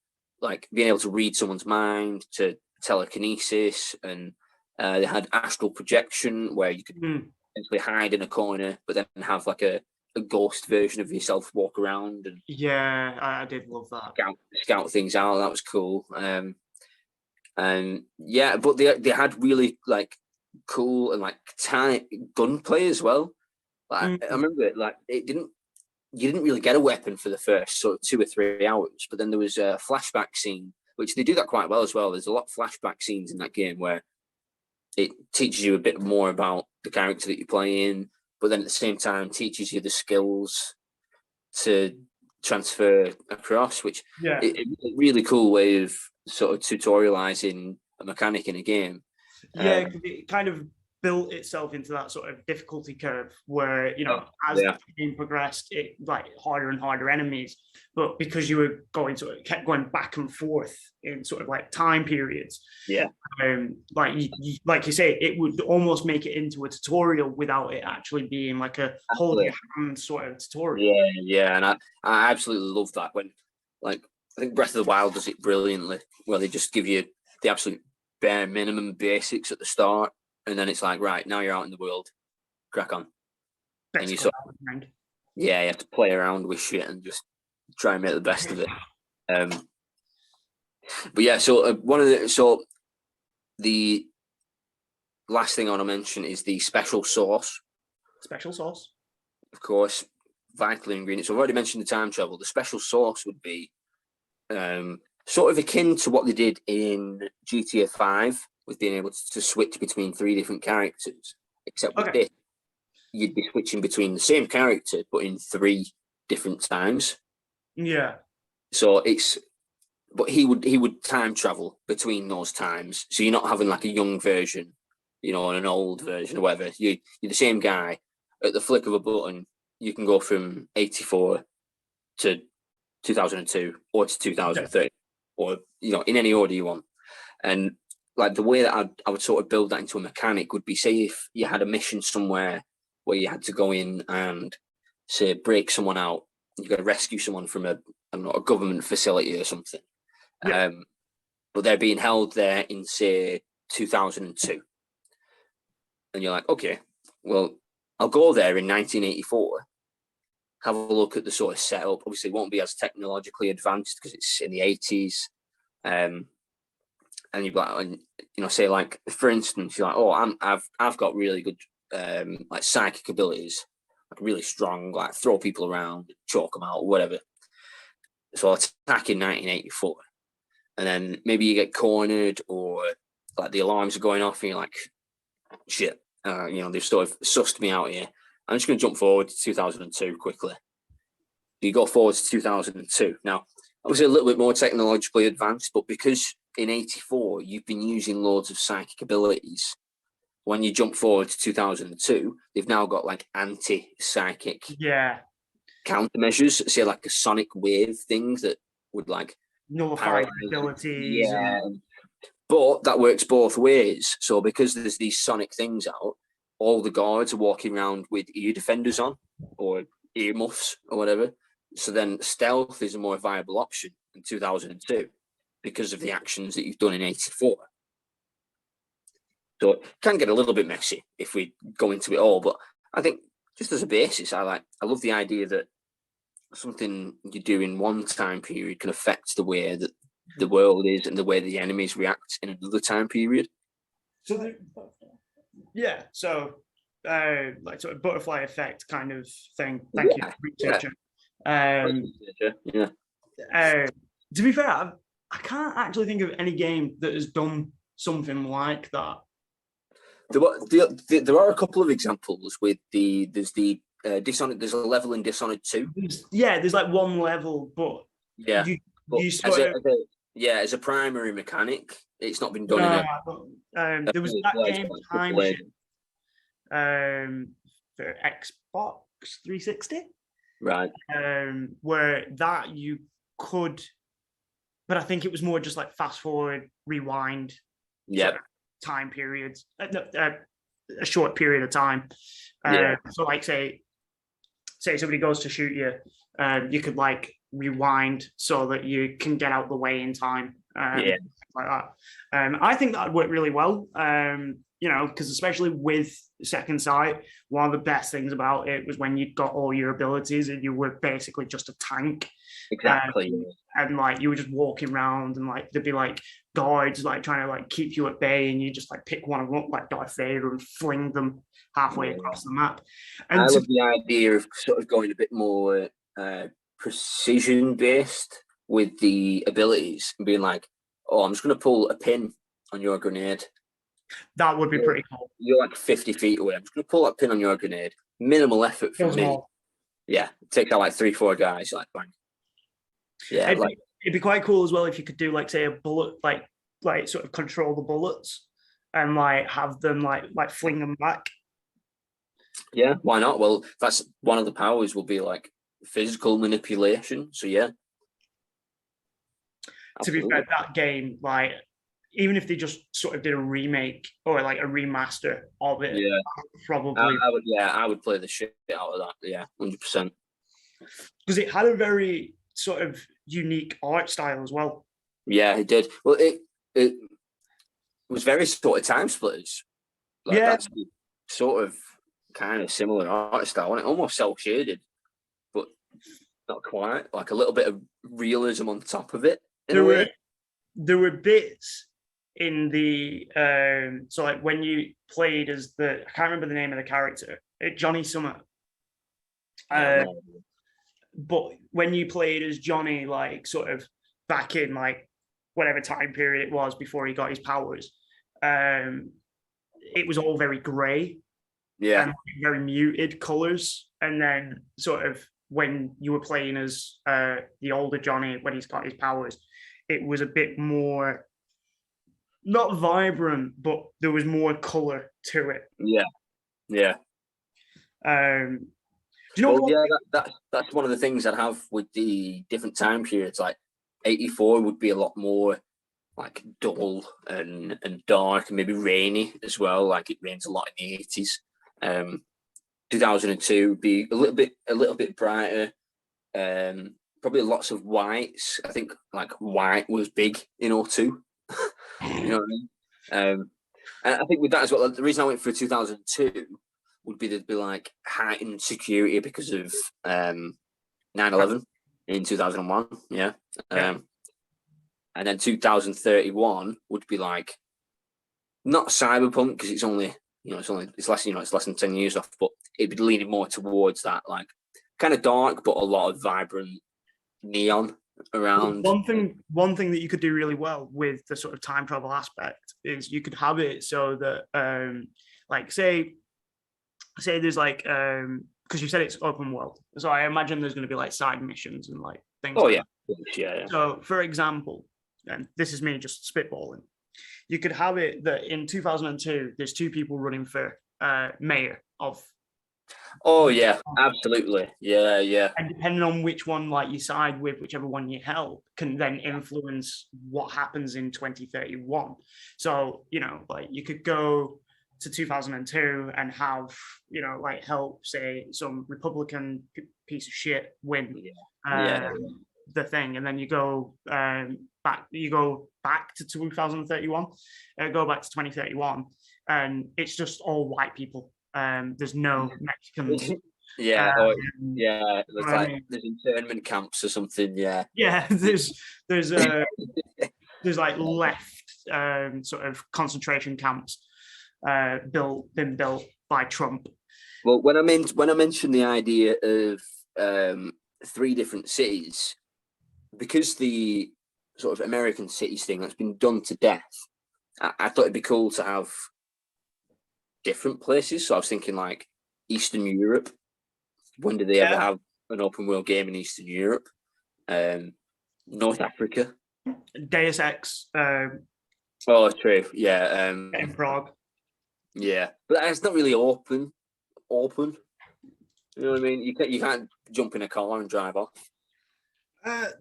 like being able to read someone's mind to telekinesis, and they had astral projection where you could essentially hide in a corner, but then have like a a ghost version of yourself walk around and yeah, I did love that. Scout things out. That was cool. And yeah, but they had really like cool and like tight gunplay as well. Like I remember, like you didn't really get a weapon for the first sort of 2 or 3 hours, but then there was a flashback scene, which they do that quite well as well. There's a lot of flashback scenes in that game where it teaches you a bit more about the character that you're playing, but then at the same time teaches you the skills to transfer across, which is a really cool way of sort of tutorializing a mechanic in a game. Yeah, it kind of built itself into that sort of difficulty curve where, you know, as the game progressed, it like harder and harder enemies. But because you were kept going back and forth in sort of like time periods. Yeah. Like you say, it would almost make it into a tutorial without it actually being like a hold your hand sort of tutorial. Yeah. And I absolutely love that when, like, I think Breath of the Wild does it brilliantly, where they just give you the absolute bare minimum basics at the start. And then it's like, right, now you're out in the world, crack on. And you you have to play around with shit and just try and make the best of it. But yeah, so the last thing I want to mention is the special sauce. Special sauce, of course, vital ingredient. So I've already mentioned the time travel. The special sauce would be sort of akin to what they did in GTA 5 with being able to switch between 3 different characters, except with this, you'd be switching between the same character but in 3 different times. Yeah. So but he would time travel between those times. So you're not having like a young version, you know, and an old version or whatever. You're the same guy. At the flick of a button, you can go from 84 to 2002 or to 2030, or, you know, in any order you want. And like the way that I would sort of build that into a mechanic would be, say if you had a mission somewhere where you had to go in and say break someone out, you got to rescue someone from a government facility or something. Yeah. But they're being held there in, say, 2002. And you're like, okay, well, I'll go there in 1984, have a look at the sort of setup. Obviously, it won't be as technologically advanced because it's in the 80s. And you've got, you know, say like, for instance, you're like, oh, I've got really good like psychic abilities, like really strong, like throw people around, choke them out, whatever. So I'll attack in 1984, and then maybe you get cornered, or like the alarms are going off, and you're like, shit, you know, they've sort of sussed me out here. I'm just going to jump forward to 2002 quickly. You go forward to 2002. Now, obviously a little bit more technologically advanced, but because in 84 you've been using loads of psychic abilities, when you jump forward to 2002, they've now got like anti-psychic countermeasures, say like a sonic wave things that would like nullify abilities. Yeah. But that works both ways. So because there's these sonic things out, all the guards are walking around with ear defenders on, or earmuffs or whatever. So then stealth is a more viable option in 2002 because of the actions that you've done in 84. So it can get a little bit messy if we go into it all, but I think just as a basis, I love the idea that something you do in one time period can affect the way that the world is and the way the enemies react in another time period. So like sort of butterfly effect kind of thing. Thank you, researcher. To be fair, I can't actually think of any game that has done something like that. There are a couple of examples with there's Dishonored. There's a level in Dishonored 2. There's like one level, but as a primary mechanic, it's not been done there was that game Time Shift for Xbox 360, right? Where that you could, but I think it was more just like fast forward, rewind, time periods, a short period of time. So like say somebody goes to shoot you, you could like rewind so that you can get out the way in time. Like that. I think that would work really well. because especially with Second Sight, one of the best things about it was when you got all your abilities and you were basically just a tank. Exactly. And like you were just walking around and like there'd be like guards like trying to like keep you at bay, and you just like pick one of them up like Darth Vader and fling them halfway across the map. And I love the idea of sort of going a bit more precision based with the abilities and being like, oh, I'm just going to pull a pin on your grenade. That would be pretty cool. You're like 50 feet away. I'm just going to pull that pin on your grenade. Minimal effort for me. Yeah, take out like 3-4 guys, like bang. Yeah, it'd be quite cool as well if you could do like say a bullet, like sort of control the bullets and like have them like fling them back. Yeah, why not? Well, that's one of the powers will be like physical manipulation. So yeah. Absolutely. To be fair, that game, like, even if they just sort of did a remake or like a remaster of it, probably. I would play the shit out of that. Yeah, 100%. Because it had a very sort of unique art style as well. Yeah, it did. Well, it was very sort of time splitters. Like, that's sort of kind of similar art style, and it almost cel shaded, but not quite. Like a little bit of realism on top of it. There were bits in the so like when you played as I can't remember the name of the character, Johnny Summer. But when you played as Johnny, like sort of back in like whatever time period it was before he got his powers, it was all very grey, and very muted colors. And then sort of when you were playing as the older Johnny when he's got his powers, it was a bit more not vibrant, but there was more color to it. Yeah. Do you know that's one of the things I'd have with the different time periods. Like 84 would be a lot more like dull and dark and maybe rainy as well. Like it rains a lot in the 80s. 2002 would be a little bit brighter. Probably lots of whites. I think like white was big in 02. You know what I mean? And I think with that as well, the reason I went for 2002 would be there'd be like heightened security because of 9/11 in 2001. Yeah. And then 2031 would be like not cyberpunk because it's only it's less than 10 years off, but it'd be leaning more towards that like kind of dark but a lot of vibrant neon around. One thing that you could do really well with the sort of time travel aspect is you could have it so that like say there's like because you said it's open world, so I imagine there's going to be like side missions and like things. Yeah. So for example, and this is me just spitballing, you could have it that in 2002 there's 2 people running for mayor of. Oh yeah, absolutely. Yeah. And depending on which one like you side with, whichever one you help, can then influence what happens in 2031. So, like you could go to 2002 and have, like help say some Republican piece of shit win the thing. And then you go back to 2031, go back to 2031, and it's just all white people. There's no Mexicans. There's internment camps or something. There's like left sort of concentration camps been built by Trump. Well, when I mentioned the idea of 3 different cities, because the sort of American cities thing that's been done to death, I thought it'd be cool to have different places. So I was thinking like Eastern Europe. When did they ever have an open world game in Eastern Europe? North Africa. Deus Ex. Oh, true. Yeah. In Prague. Yeah, but it's not really open. You know what I mean? You can't jump in a car and drive off.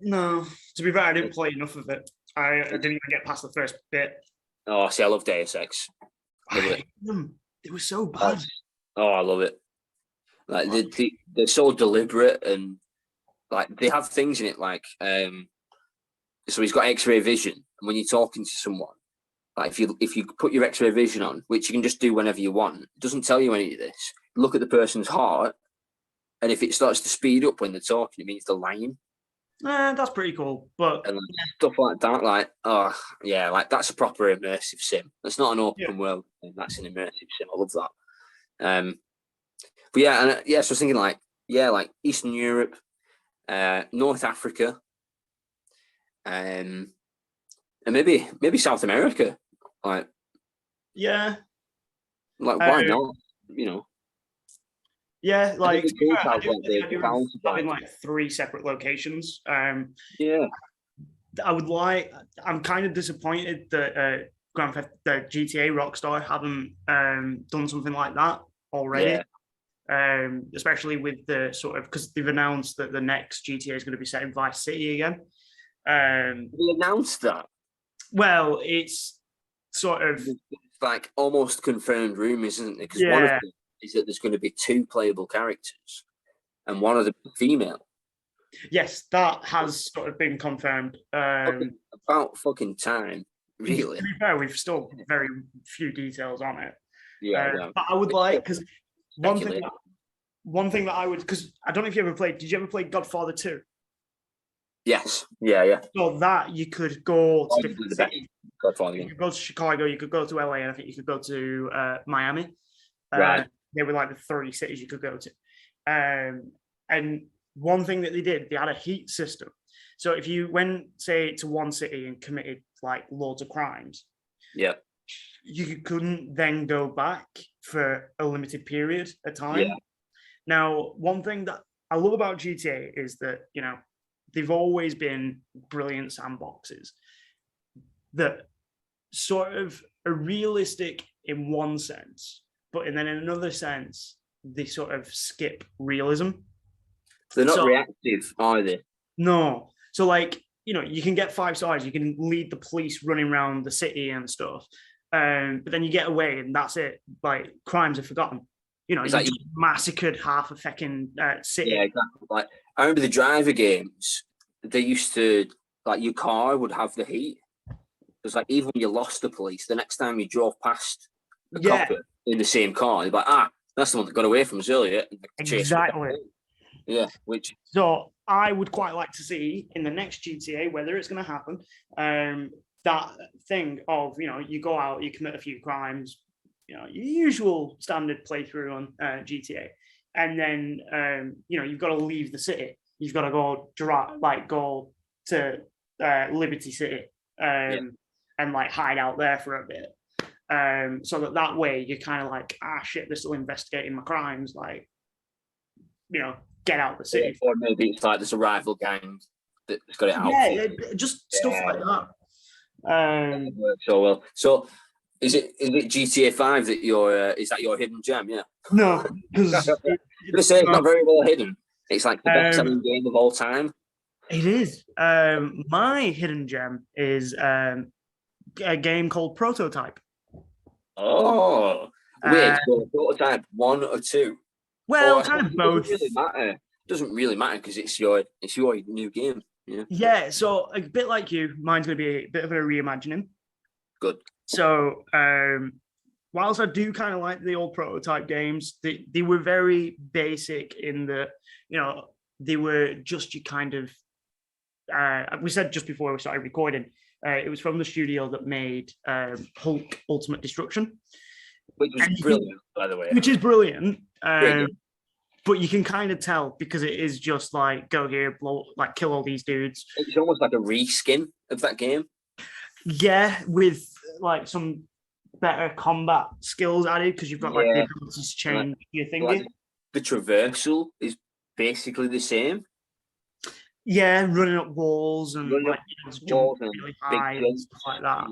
No. To be fair, I didn't play enough of it. I didn't even get past the first bit. Oh, see, I love Deus Ex. I hate them. They were so bad. Oh, I love it. Like they're so deliberate, and like they have things in it like so he's got X-ray vision, and when you're talking to someone, Like if you put your X-ray vision on, which you can just do whenever you want, it doesn't tell you any of this. Look at the person's heart, and if it starts to speed up when they're talking, it means they're lying. That's pretty cool, but and stuff like that, like like that's a proper immersive sim. That's not an open world. That's an immersive sim. I love that. But yeah, and so I was thinking like Eastern Europe, North Africa, and maybe South America. Like why not? You know. Yeah, like having like 3 separate locations. I would like. I'm kind of disappointed that the GTA Rockstar haven't done something like that already. Yeah. Especially with the sort of, because they've announced that the next GTA is going to be set in Vice City again. They announced that. Well, it's sort of like almost confirmed rumors, isn't it? Because one of them is that there's going to be 2 playable characters, and one of them is female. Yes, that has sort of been confirmed. About fucking time, really. To be fair, we've still very few details on it. Yeah. But I would like, because one thing that I would, because I don't know if you ever played. Did you ever play Godfather 2? Yes. Yeah. So that you could go to different cities. Godfather. You could go to Chicago. You could go to LA, and I think you could go to Miami. Right. They were like the 3 cities you could go to. And one thing that they did, they had a heat system. So if you went, say, to one city and committed like loads of crimes, you couldn't then go back for a limited period of time. Yeah. Now, one thing that I love about GTA is that, you know, they've always been brilliant sandboxes that sort of are realistic in one sense, but then in another sense, they sort of skip realism. They're not reactive, are they? No. So, like, you know, you can get 5 stars, you can lead the police running around the city and stuff, but then you get away and that's it. Like, crimes are forgotten. You know, you massacred half a fucking city. Yeah, exactly. Like, I remember the driver games, they used to, like, your car would have the heat. Because, like, even when you lost the police, the next time you drove past a copper in the same car, you're like, that's the one that got away from us earlier. Exactly. Yeah, So I would quite like to see in the next GTA, whether it's going to happen, that thing of, you know, you go out, you commit a few crimes, you know, your usual standard playthrough on GTA, and then you know, you've got to leave the city. You've got to go to Liberty City and like hide out there for a bit, so that way you're kind of like, shit, they're still investigating my crimes, like, you know, get out of the city. Or maybe it's like there's a rival gang that's got it out. Yeah, just stuff like that. So well. So is it GTA 5 that is that your hidden gem? Yeah. No, because it's not very well hidden. It's like the best selling game of all time. It is. My hidden gem is a game called Prototype. Oh, wait, Prototype 1 or 2? Well, kind of both. Doesn't really matter because it's your new game. Yeah. So a bit like you, mine's going to be a bit of a reimagining. Good. So whilst I do kind of like the old Prototype games, they were very basic in that, you know, they were just your kind of. We said just before we started recording, it was from the studio that made Hulk Ultimate Destruction. Which was brilliant, by the way. Which is brilliant. But you can kind of tell because it is just like, go here, blow, like kill all these dudes. It's almost like a reskin of that game. Yeah, with like some better combat skills added because you've got like the ability to change your thingy. Like, the traversal is basically the same. Yeah, running up walls and like walls and really high and stuff like that.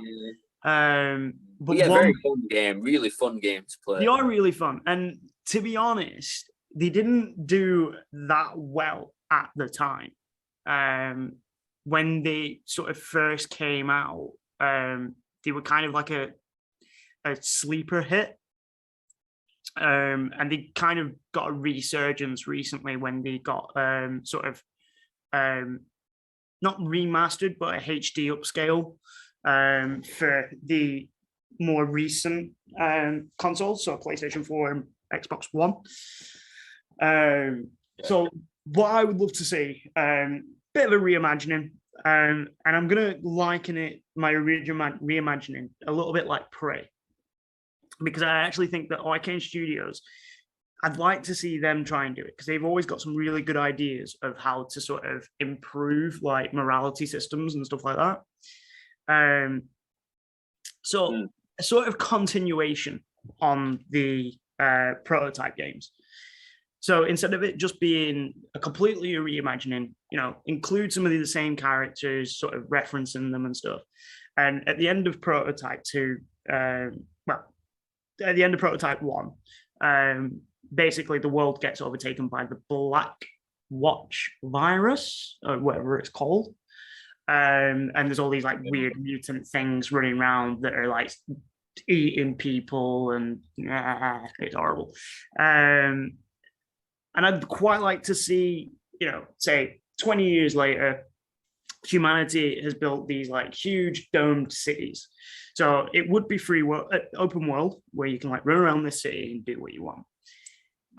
Yeah. But very fun game, really fun game to play. They are really fun, and to be honest, they didn't do that well at the time. When they sort of first came out, they were kind of like a sleeper hit. And they kind of got a resurgence recently when they got sort of not remastered, but a HD upscale for the more recent consoles, so PlayStation 4 and Xbox One. So what I would love to see, bit of a reimagining, and I'm going to liken it, my original reimagining, a little bit like Prey, because I actually think that Arcane Studios, I'd like to see them try and do it, because they've always got some really good ideas of how to sort of improve like morality systems and stuff like that. So a sort of continuation on the prototype games. So instead of it just being a completely reimagining, include some of the same characters, sort of referencing them and stuff. And at the end of Prototype 2, at the end of Prototype 1, basically the world gets overtaken by the Black Watch virus, or whatever it's called. And there's all these like weird mutant things running around that are like eating people, and it's horrible. And I'd quite like to see, say 20 years later, humanity has built these like huge domed cities. So it would be open world where you can like run around this city and do what you want.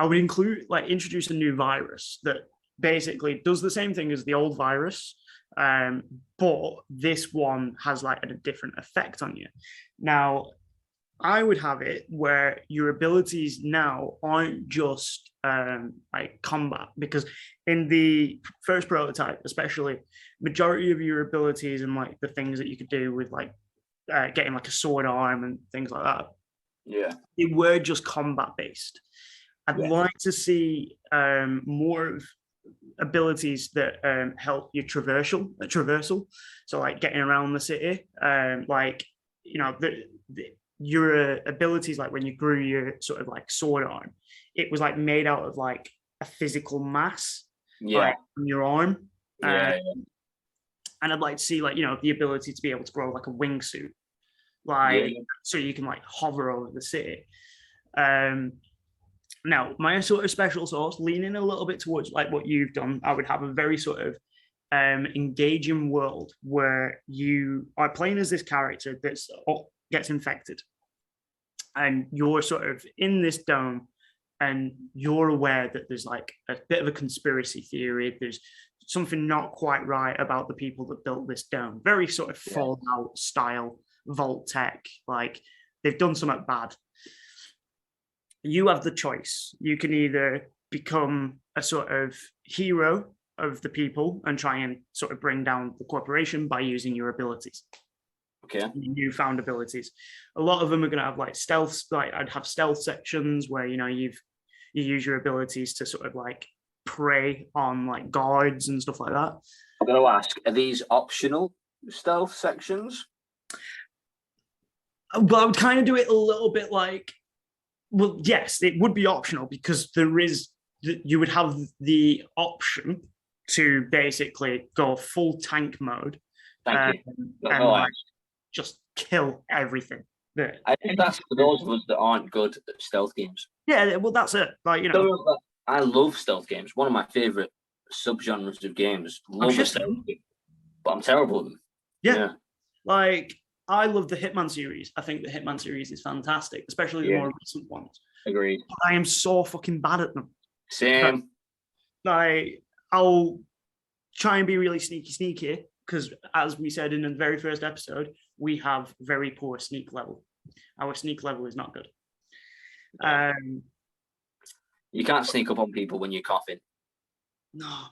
I would introduce a new virus that basically does the same thing as the old virus, but this one has like a different effect on you. Now, I would have it where your abilities now aren't just like combat, because in the first Prototype, especially, majority of your abilities and like the things that you could do with like getting like a sword arm and things like that, they were just combat based. I'd like to see more of abilities that help your traversal. So like getting around the city, your abilities, like when you grew your sort of like sword arm, it was like made out of like a physical mass, like on your arm. And I'd like to see like, the ability to be able to grow like a wingsuit, so you can like hover over the city. Now, my sort of special sauce, leaning a little bit towards like what you've done, I would have a very sort of engaging world where you are playing as this character that gets infected, and you're sort of in this dome, and you're aware that there's like a bit of a conspiracy theory. There's something not quite right about the people that built this dome. Very sort of Fallout style, Vault tech, like they've done something bad. You have the choice. You can either become a sort of hero of the people and try and sort of bring down the corporation by using your abilities. Newfound abilities. A lot of them are going to have like stealth. Like I'd have stealth sections where you use your abilities to sort of like prey on like guards and stuff like that. I'm going to ask: are these optional stealth sections? Well, I would kind of do it a little bit like. Well, yes, it would be optional, because you would have the option to basically go full tank mode and like, just kill everything. I think that's for those of us that aren't good at stealth games. Yeah, well, that's it. Like I love stealth games. One of my favorite subgenres of games. Love a stealth game, but I'm terrible at them. Yeah, like. I love the Hitman series. I think the Hitman series is fantastic, especially the more recent ones. Agreed. But I am so fucking bad at them. Same. Like, I'll try and be really sneaky, because as we said in the very first episode, we have very poor sneak level. Our sneak level is not good. You can't sneak up on people when you're coughing. No.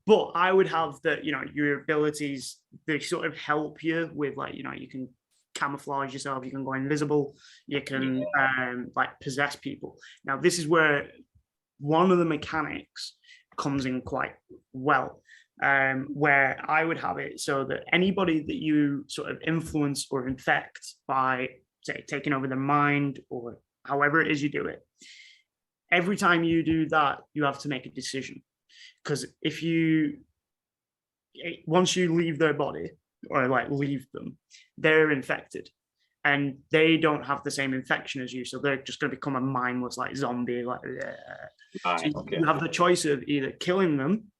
But I would have that, your abilities, they sort of help you with like, you can camouflage yourself, you can go invisible, you can like possess people. Now, this is where one of the mechanics comes in quite well, where I would have it so that anybody that you sort of influence or infect by, say, taking over their mind or however it is you do it, every time you do that, you have to make a decision. Because once you leave their body or like leave them, they're infected, and they don't have the same infection as you, so they're just going to become a mindless like zombie. Like, you have the choice of either killing them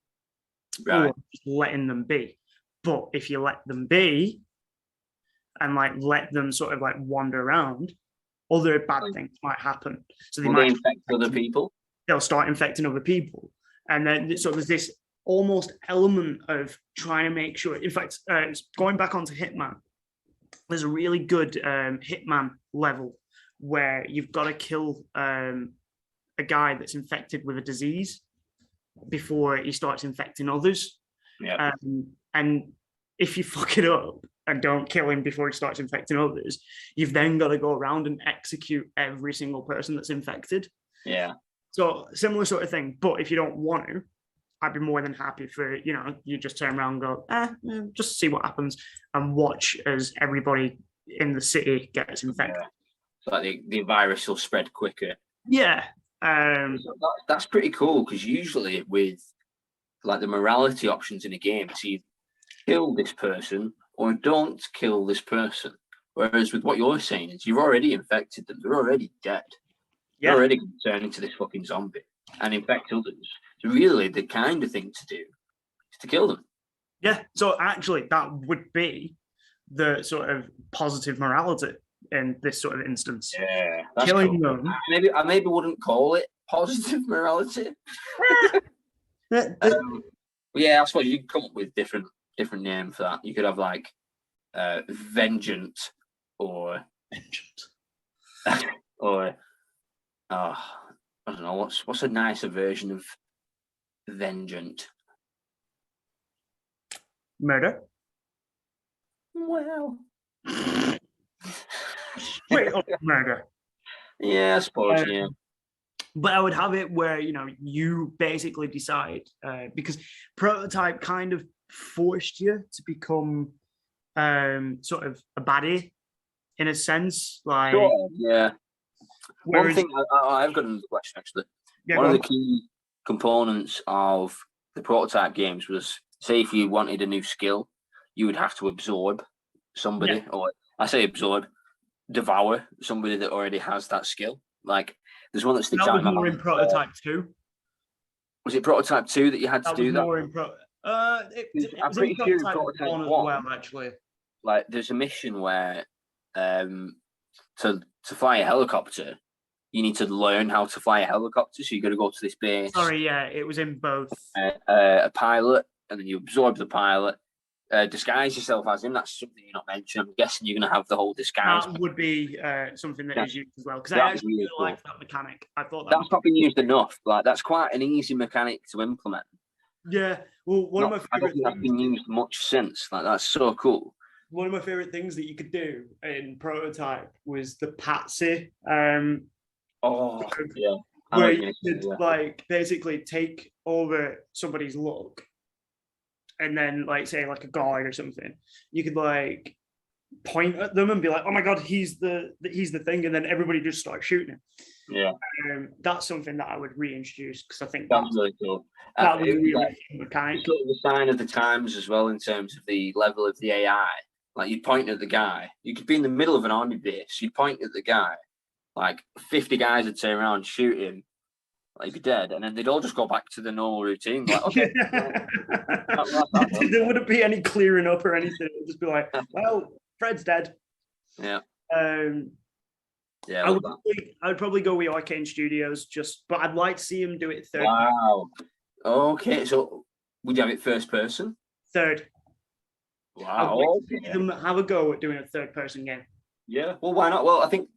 or just letting them be. But if you let them be and like let them sort of like wander around, other bad things might happen. So they might infect other people. They'll start infecting other people. And then so there's this almost element of trying to make sure. In fact, going back onto Hitman, there's a really good Hitman level where you've got to kill a guy that's infected with a disease before he starts infecting others. Yeah. And if you fuck it up and don't kill him before he starts infecting others, you've then got to go around and execute every single person that's infected. Yeah. So similar sort of thing. But if you don't want to, I'd be more than happy for, you just turn around and go, just see what happens and watch as everybody in the city gets infected. Yeah. So like the virus will spread quicker. Yeah. That's pretty cool, because usually with like the morality options in a game, it's either kill this person or don't kill this person. Whereas with what you're saying is you've already infected them. They're already dead. Yeah. They're already going to turn into this fucking zombie and infect others. So really the kind of thing to do is to kill them. Yeah. So actually that would be the sort of positive morality in this sort of instance. Yeah. That's killing cool. them. I maybe wouldn't call it positive morality. Yeah, I suppose you could come up with different name for that. You could have like vengeant or or I don't know, what's a nicer version of vengeant? Murder. Well, Straight up murder. Yeah, I suppose. Yeah. But I would have it where you basically decide because Prototype kind of forced you to become sort of a baddie in a sense, like sure, yeah. Whereas, one thing I've got another question actually. Yeah, one of the key components of the Prototype games was, say, if you wanted a new skill, you would have to absorb somebody, or I say absorb, devour somebody that already has that skill. Like there's one that sticks out in my mind. More in Prototype 2. Was it Prototype 2 that you had to do that? More in I'm pretty sure in Prototype 1 as well, actually. Like there's a mission where to fly a helicopter, you need to learn how to fly a helicopter. So you got to go to this base. Sorry, yeah, it was in both. A pilot, and then you absorb the pilot. Disguise yourself as him. That's something you're not mentioning. I'm guessing you're going to have the whole disguise. That would be something that is used as well, because I actually really like that mechanic. I thought that's not been used enough. Like that's quite an easy mechanic to implement. Yeah, well, one of my favorite things. That's been used much since. Like that's so cool. One of my favorite things that you could do in Prototype was the Patsy. Oh yeah. Where you could like basically take over somebody's luck, and then like say like a guard or something, you could like point at them and be like, "Oh my god, he's the thing," and then everybody just starts shooting him. Yeah, that's something that I would reintroduce because I think that's really cool. That was really mechanic. It's sort of the sign of the times as well in terms of the level of the AI. Like you'd point at the guy, you could be in the middle of an army base, you'd point at the guy, like 50 guys would turn around and shoot him, like he'd be dead, and then they'd all just go back to the normal routine. Like, okay, there wouldn't be any clearing up or anything. It'd just be like, well, Fred's dead. Yeah. Yeah, I would probably go with Arcane Studios, but I'd like to see him do it third. Wow. Okay, so would you have it first person? Third. Wow. I'd like to see them have a go at doing a third person game. Yeah. Well, why not? Well, I think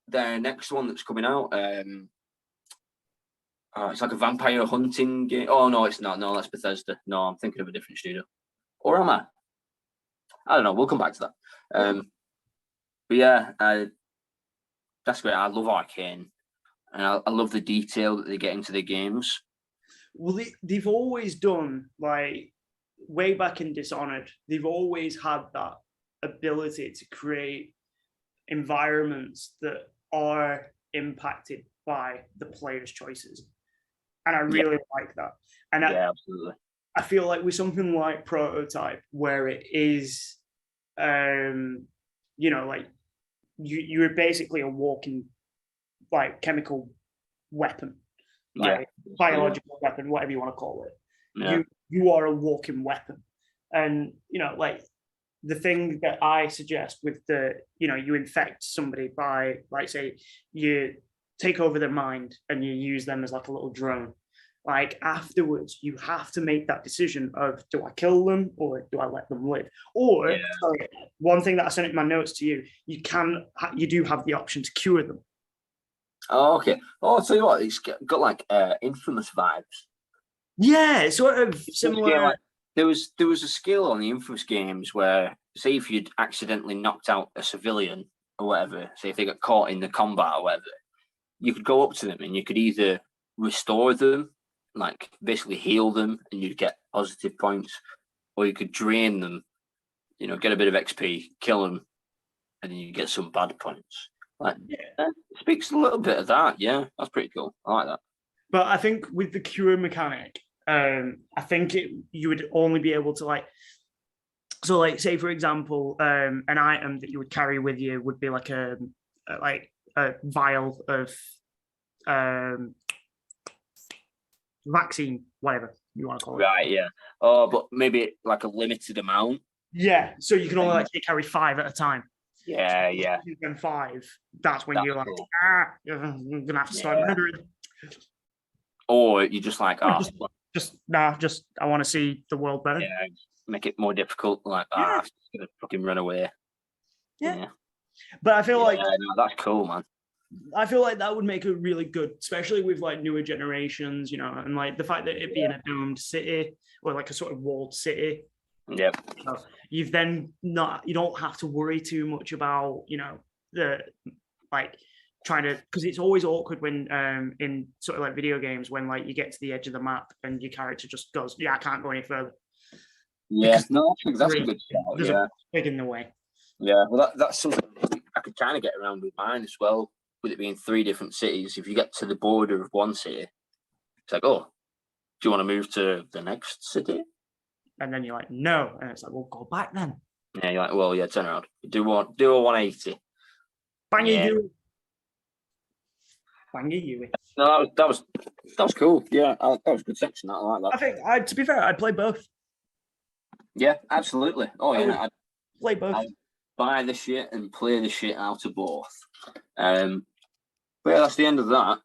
their next one that's coming out, it's like a vampire hunting game. Oh no, it's not. No, that's Bethesda. No, I'm thinking of a different studio. Or am I? I don't know. We'll come back to that. But yeah, that's great. I love Arcane, and I love the detail that they get into their games. Well, they've always done, like, way back in Dishonored, they've always had that ability to create environments that are impacted by the player's choices. And I really like that. And absolutely. I feel like with something like Prototype, where it is, like you're basically a walking, like, chemical weapon, like biological weapon, whatever you want to call it. Yeah. You are a walking weapon. And like the thing that I suggest with you infect somebody by, like, say, you take over their mind and you use them as like a little drone. Like afterwards, you have to make that decision of, do I kill them or do I let them live? Or sorry, one thing that I sent in my notes to you, you do have the option to cure them. Oh, okay. Oh, I'll tell you what, it's got like Infamous vibes. Yeah, sort of similar. There was a skill on the Infamous games where, say, if you'd accidentally knocked out a civilian or whatever, say if they got caught in the combat or whatever, you could go up to them and you could either restore them, like basically heal them, and you'd get positive points, or you could drain them, get a bit of XP, kill them, and then you get some bad points. Like, it speaks a little bit of that. Yeah, that's pretty cool. I like that. But I think with the cure mechanic, I think you would only be able to so like, say for example, an item that you would carry with you would be like a vial of vaccine, whatever you want to call it. Right, yeah. Oh, but maybe like a limited amount. Yeah, so you can only carry 5 at a time. Yeah. Then 5, that's when you're cool. You're gonna have to start murdering. Or you just like, I want to see the world better. Yeah, make it more difficult. Like, I'm just gonna fucking run away. Yeah. But I feel like that's cool, man. I feel like that would make it really good, especially with like newer generations, and like the fact that it being a domed city or like a sort of walled city. Yeah. You've then you don't have to worry too much about, the like trying to, because it's always awkward when in sort of like video games when like you get to the edge of the map and your character just goes, I can't go any further. Yeah, no, that's a good shout. There's a big in the way. Yeah, well, that's something I could kind of get around with mine as well. With it being 3 different cities, if you get to the border of one city, it's like, oh, do you want to move to the next city? And then you're like, no, and it's like, well, go back then. Yeah, you're like, well, yeah, turn around, do a 180. Bang you. No, that was cool. Yeah, that was a good section. I like that. I think, to be fair, I'd play both. Yeah, absolutely. Oh yeah, I'd play both. I'd buy the shit and play the shit out of both. But yeah, that's the end of that.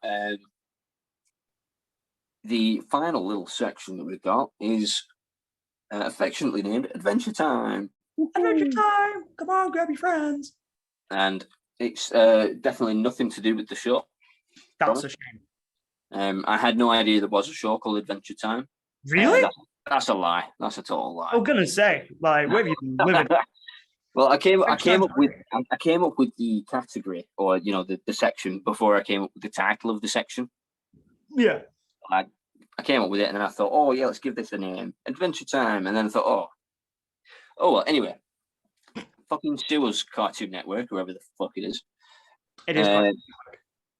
The final little section that we've got is affectionately named Adventure Time. Adventure Time! Come on, grab your friends. And it's definitely nothing to do with the show. That's a shame. I had no idea there was a show called Adventure Time. Really? That's a lie. That's a total lie. I'm gonna say, like, where have you been living? Well, I came up with the category, or the section, before I came up with the title of the section. Yeah. I came up with it, and then I thought, oh yeah, let's give this a name, Adventure Time, and then I thought, oh well. Anyway, fucking Stewart's Cartoon Network, whoever the fuck it is. It is.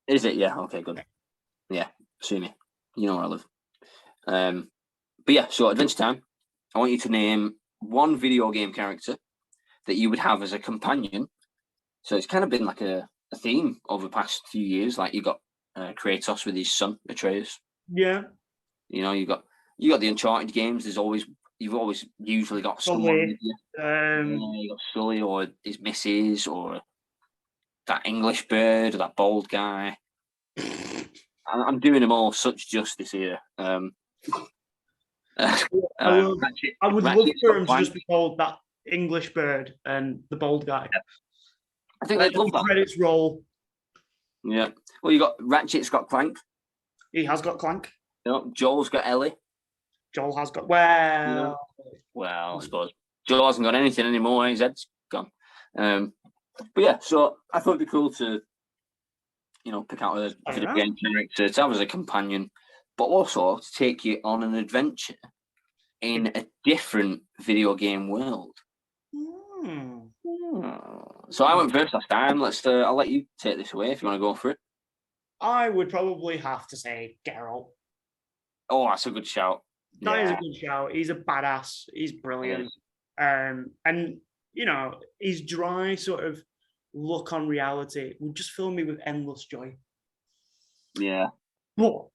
Is it? Yeah. Okay. Good. Yeah. See me. You know where I live. But yeah. So Adventure Time. I want you to name one video game character that you would have as a companion. So it's kind of been like a theme over the past few years. Like you got Kratos with his son Atreus. Yeah. You got the Uncharted games. You've always usually got someone with you. You got Sully or his missus or that English bird or that bald guy. I'm doing them all such justice here. I would love for him to just be called that English bird and the bald guy. I think they'd love that. Credits roll. Yeah. Well, you got Ratchet's got Clank. He has got Clank. Joel's got Ellie. Joel has got well, I suppose Joel hasn't got anything anymore. His head's gone. But yeah, so I thought it'd be cool to, pick out a video game character to have as a companion, but also to take you on an adventure in a different video game world. So I went first last time. I'll let you take this away if you want to go for it. I would probably have to say Geralt. Oh, that's a good shout. That is a good shout. He's a badass. He's brilliant. And his dry sort of look on reality will just fill me with endless joy. Yeah. But,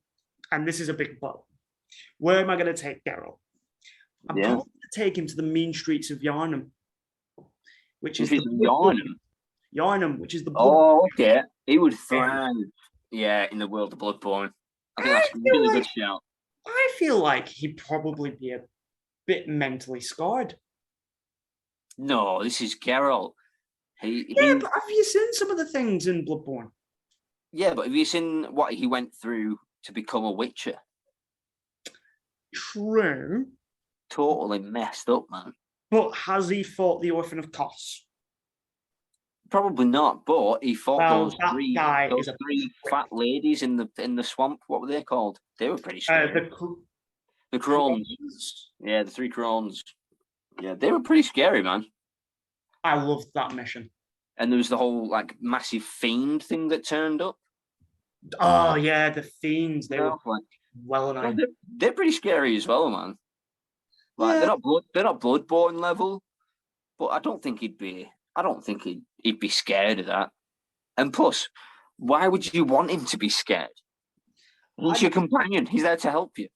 and this is a big but, where am I going to take Geralt? I'm probably going take him to the mean streets of Yarnum, which is Yarnum, which is the okay. He would thrive, in the world of Bloodborne. I think that's a really good shout. I feel like he'd probably be a bit mentally scarred. No, this is Geralt. But have you seen some of the things in Bloodborne? Yeah, but have you seen what he went through to become a Witcher? True. Totally messed up, man. But has he fought the Orphan of Kos? Probably not, but he fought those three fat ladies in the swamp. What were they called? They were pretty scary. The crones. Yeah, the 3 crones. Yeah, they were pretty scary, man. I loved that mission. And there was the whole like massive fiend thing that turned up. Oh yeah, the fiends. They were well enough. They're pretty scary as well, man. Like they're not Bloodborne level, but I don't think he'd be scared of that. And plus, why would you want him to be scared? He's your companion. He's there to help you.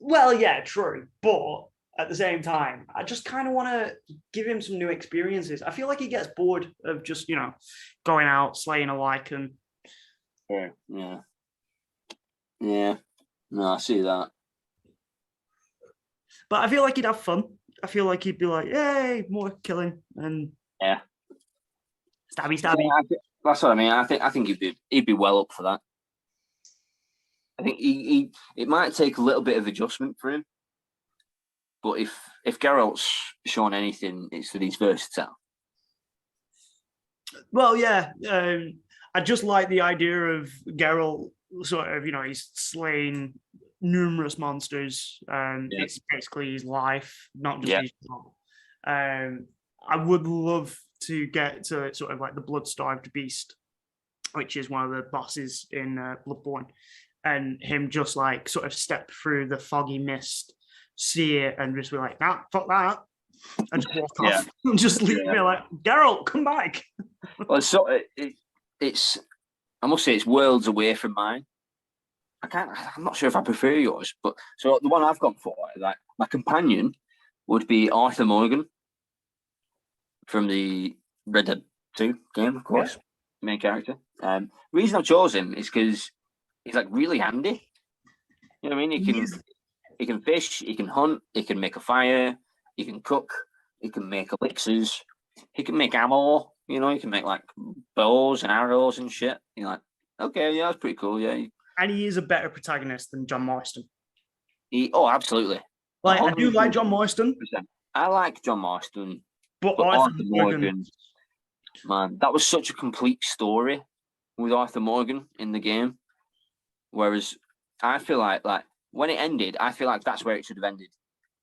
Well, yeah, true. But at the same time, I just kind of want to give him some new experiences. I feel like he gets bored of just, going out, slaying a Lycan. Yeah. No, I see that. But I feel like he'd have fun. I feel like he'd be like, yay, more killing and stabby. Yeah, that's what I mean. I think he'd be well up for that. I think it might take a little bit of adjustment for him. But if Geralt's shown anything, it's that he's versatile. Well, yeah. I just like the idea of Geralt sort of, he's slain numerous monsters. It's basically his life, not just his job. I would love to get to sort of like the blood-starved beast, which is one of the bosses in Bloodborne, and him just like sort of step through the foggy mist, see it, and just be like, nah, fuck that, and just walk off and just leave me like, Geralt, come back. Well, so it's I must say it's worlds away from mine. I'm not sure if I prefer yours, but so the one I've gone for, like my companion, would be Arthur Morgan from the Red Dead 2 game, of course, main character. Reason I've chosen him is because he's like really handy. You know what I mean? He can fish, he can hunt, he can make a fire, he can cook, he can make elixirs, he can make ammo. He can make like bows and arrows and shit. You're like, okay, yeah, that's pretty cool. Yeah. And he is a better protagonist than John Marston. Absolutely. Like, 100%. I do like John Marston. I like John Marston. But Arthur Morgan, man, that was such a complete story with Arthur Morgan in the game. Whereas I feel like when it ended, I feel like that's where it should have ended.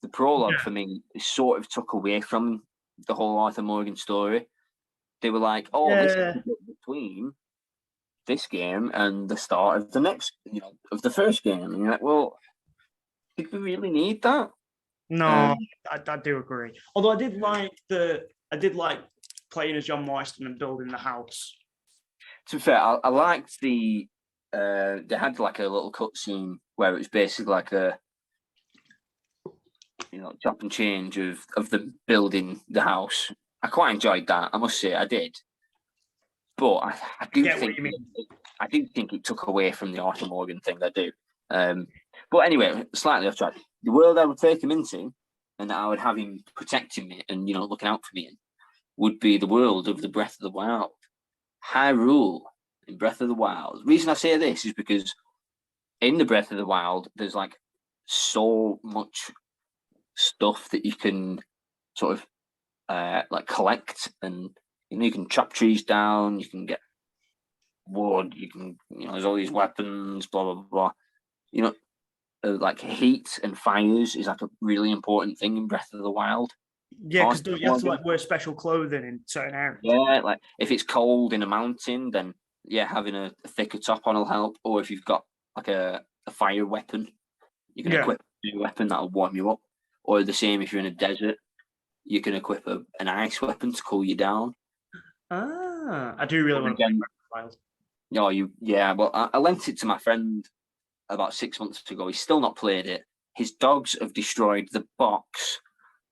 The prologue for me sort of took away from the whole Arthur Morgan story. They were like, this is between this game and the start of the next, of the first game. And you're like, well, did we really need that? No, I do agree. Although I did like playing as John Marston and building the house. To be fair, I liked they had like a little cutscene where it was basically like a chop and change of the building the house. I quite enjoyed that. I must say I did. But I do think it took away from the Arthur Morgan thing. I do. But anyway, slightly off track. The world I would take him into, and that I would have him protecting me and looking out for me in, would be the world of the Breath of the Wild, Hyrule in Breath of the Wild. The reason I say this is because in the Breath of the Wild, there's like so much stuff that you can sort of like collect, and you can chop trees down, you can get wood, you can there's all these weapons, blah blah blah. Like heat and fires is like a really important thing in Breath of the Wild. Yeah, because don't you have to like wear special clothing in certain areas? Yeah, like if it's cold in a mountain, then having a thicker top on will help. Or if you've got like a fire weapon, you can equip a weapon that'll warm you up. Or the same if you're in a desert, you can equip an ice weapon to cool you down. I do really want to play Breath of the Wild. Well, I lent it to my friend about 6 months ago. He's still not played it. His dogs have destroyed the box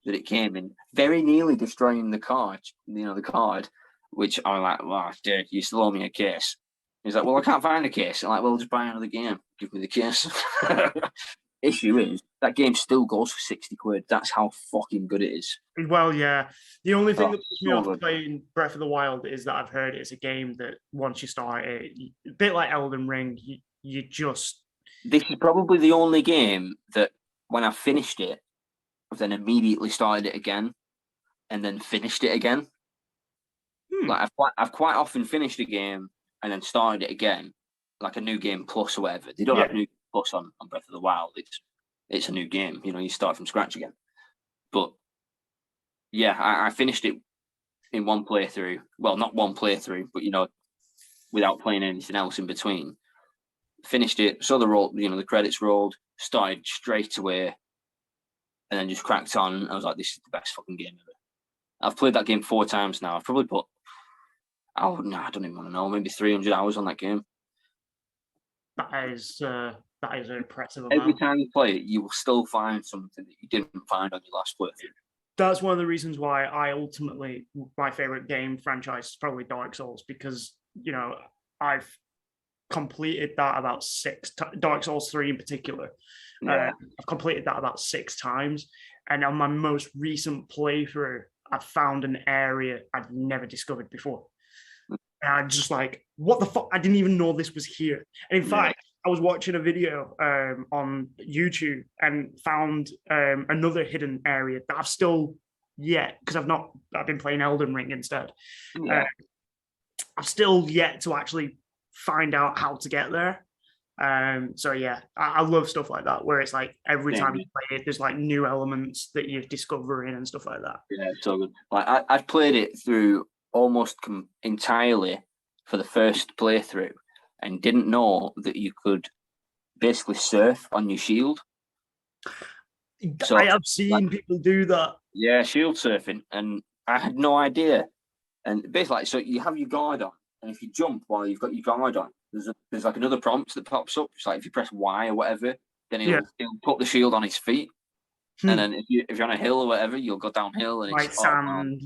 that it came in, very nearly destroying the card, the card, which I'm like, wow, dude, you still owe me a case. He's like, well, I can't find a case. I'm like, well, just buy another game. Give me the case. Issue is, that game still goes for 60 quid. That's how fucking good it is. Well, yeah. The only thing that puts me off playing Breath of the Wild is that I've heard it's a game that once you start it, a bit like Elden Ring, you just... This is probably the only game that when I finished it, I've then immediately started it again and then finished it again. Like I've quite often finished a game and then started it again, like a new game plus or whatever. They don't have new plus on Breath of the Wild. It's a new game. You start from scratch again. But yeah, I finished it in one playthrough. Well, not one playthrough, but without playing anything else in between. Finished it, saw the roll, the credits rolled, started straight away, and then just cracked on. I was like, this is the best fucking game ever. I've played that game 4 times now. I've probably put, I don't even want to know, maybe 300 hours on that game. That is an impressive amount. Every amount. time you play it, you will still find something that you didn't find on your last playthrough. That's one of the reasons why my favorite game franchise is probably Dark Souls, because, I've completed that about 6 Dark Souls 3 in particular. I've completed that about 6 times. And on my most recent playthrough, I found an area I'd never discovered before. And I'm just like, what the fuck? I didn't even know this was here. And in fact, I was watching a video on YouTube and found another hidden area that I've still because I've been playing Elden Ring instead. I've still yet to actually find out how to get there. So yeah, I love stuff like that, where it's like every time you play it, there's like new elements that you're discovering and stuff like that. Yeah, it's so good. Like I've played it through almost entirely for the first playthrough and didn't know that you could basically surf on your shield. So, I have seen people do that. Yeah, shield surfing, and I had no idea. And basically, so you have your guard on, and if you jump while you've got your guard on, there's like another prompt that pops up. It's like if you press Y or whatever, then he'll put the shield on his feet. And then if you're on a hill or whatever, you'll go downhill and it's sand.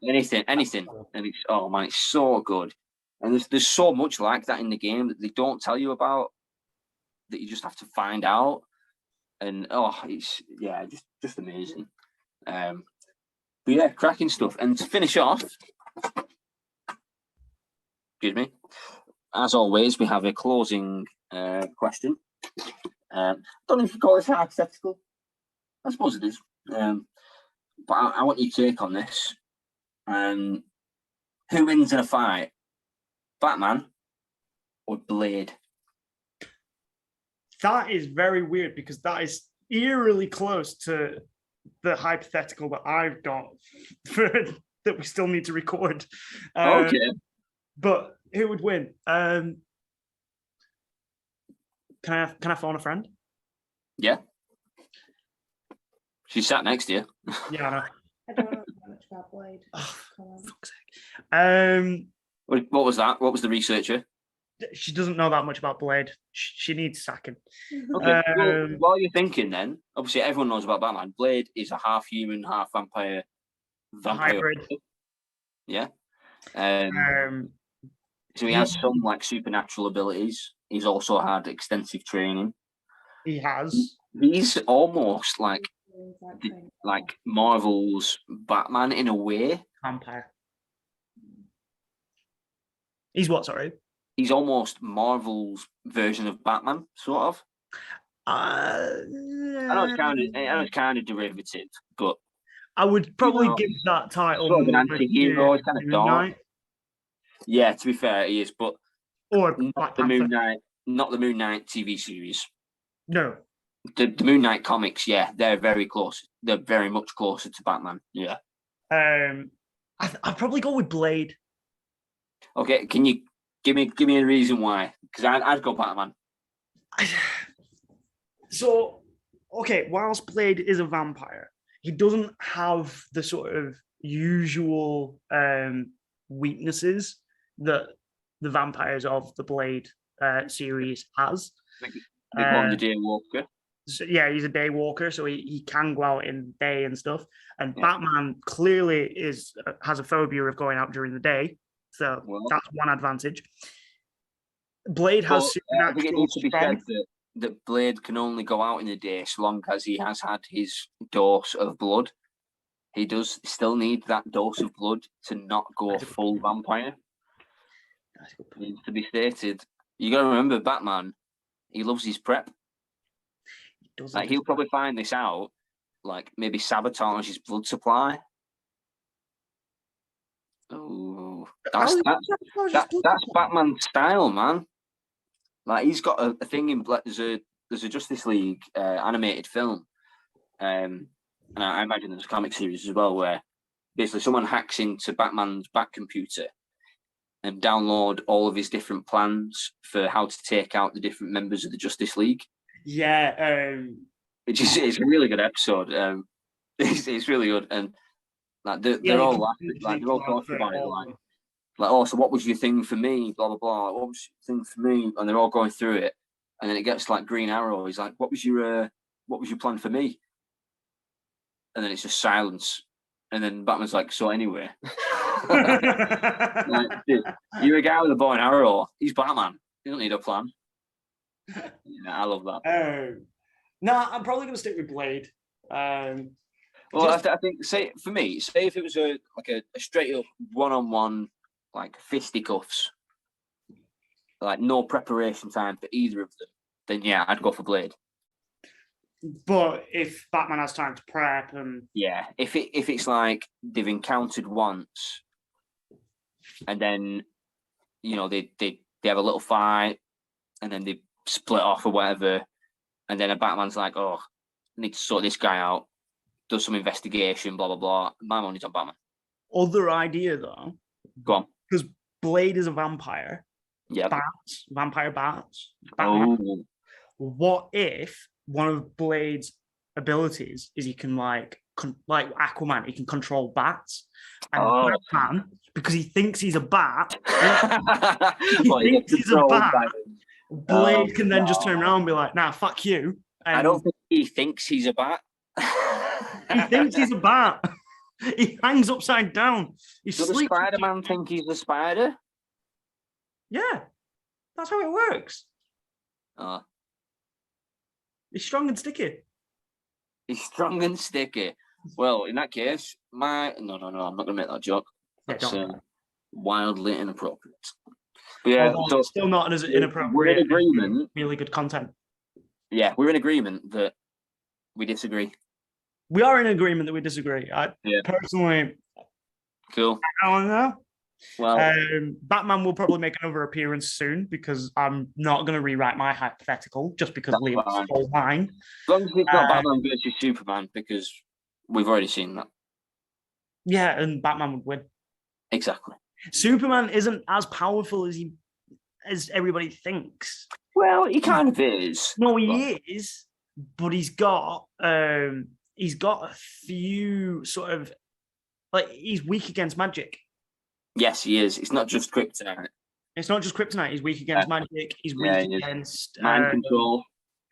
Anything. And it's so good. And there's so much like that in the game that they don't tell you about, that you just have to find out. And it's just amazing. But yeah, cracking stuff. And to finish off, excuse me, as always, we have a closing question. Don't know if you call this hypothetical. I suppose it is. But I want your take on this. Who wins in a fight? Batman or Blade? That is very weird, because that is eerily close to the hypothetical that I've got that we still need to record. Okay. But who would win? Can I phone a friend? Yeah. She sat next to you. Yeah, I know. I don't know much about Blade. Oh, for fuck's sake. What was that? What was the researcher? She doesn't know that much about Blade. She needs sacking. Okay. Well, while you're thinking, then obviously everyone knows about Batman. Blade is a half human, half vampire hybrid. Yeah. So he has some like supernatural abilities. He's also had extensive training. He has. He's almost like Marvel's Batman in a way. Vampire. He's what? Sorry. He's almost Marvel's version of Batman, sort of. I know it's kind of derivative, but I would probably give that title sort of an anti-hero. It's kind of dark. Yeah, to be fair, he is, but not the Moon Knight TV series. No, the Moon Knight comics. Yeah, they're very close. They're very much closer to Batman. Yeah. I'd probably go with Blade. Okay, can you give me a reason why? Because I'd go Batman. So, okay, whilst Blade is a vampire, he doesn't have the sort of usual weaknesses that the vampires of the Blade series has. They call him the Daywalker. So, yeah, he's a day walker, so he can go out in day and stuff. And Batman clearly has a phobia of going out during the day, so that's one advantage. Blade has supernatural I think it needs to be strength. said that Blade can only go out in the day so long as he has had his dose of blood. He does still need that dose of blood to not go full vampire. It needs to be stated. You got to remember, Batman, he loves his prep. Like, he'll probably find this out, like maybe sabotage his blood supply. Oh, that's Batman's style, man. Like, he's got a thing in black. There's a Justice League animated film, and I imagine there's a comic series as well where basically someone hacks into Batman's back computer and download all of his different plans for how to take out the different members of the Justice League. Yeah, it's a really good episode. It's really good, and like they're all laughing, like they're all talking about it, like, oh, so what was your thing for me? Blah blah blah. What was your thing for me? And they're all going through it, and then it gets like Green Arrow. He's like, what was your plan for me? And then it's just silence, and then Batman's like, so anyway. Like, dude, you're a guy with a bow and arrow. He's Batman. You don't need a plan. Yeah, I love that. No, I'm probably going to stick with Blade. Well, I think, say for me, say if it was a straight up one-on-one, like fisticuffs, like no preparation time for either of them, then yeah, I'd go for Blade. But if Batman has time to prep and if it's like they've encountered once, and then they have a little fight, and then they split off or whatever, and then a Batman's like, oh, I need to sort this guy out, does some investigation, blah blah blah. My money's on Batman. Other idea though. Go on. Because Blade is a vampire. Yeah. Vampire bats. Batman. Oh. What if one of Blade's abilities is he can like Aquaman, he can control bats, and Batman, because he thinks he's a bat, Blade can then just turn around and be like, nah, fuck you. And I don't think he thinks he's a bat. He thinks he's a bat. He hangs upside down. Does the Spider-Man think he's a spider? Yeah, that's how it works. He's strong and sticky. He's strong and sticky. Well, in that case, no, I'm not going to make that joke. That's wildly inappropriate. But yeah, so it's still not as inappropriate. We're in agreement. Really good content. Yeah, we're in agreement that we disagree. We are in agreement that we disagree. Personally, cool. I don't know. Well, Batman will probably make another appearance soon because I'm not going to rewrite my hypothetical just because Liam stole mine. As long as it's not Batman versus Superman, because we've already seen that. Yeah, and Batman would win. Exactly. Superman isn't as powerful as everybody thinks. Well, he kind of is. No, he is, but he's got a few sort of like he's weak against magic. Yes, he is. It's not just kryptonite. It's not just kryptonite. He's weak against magic. He's weak against mind control.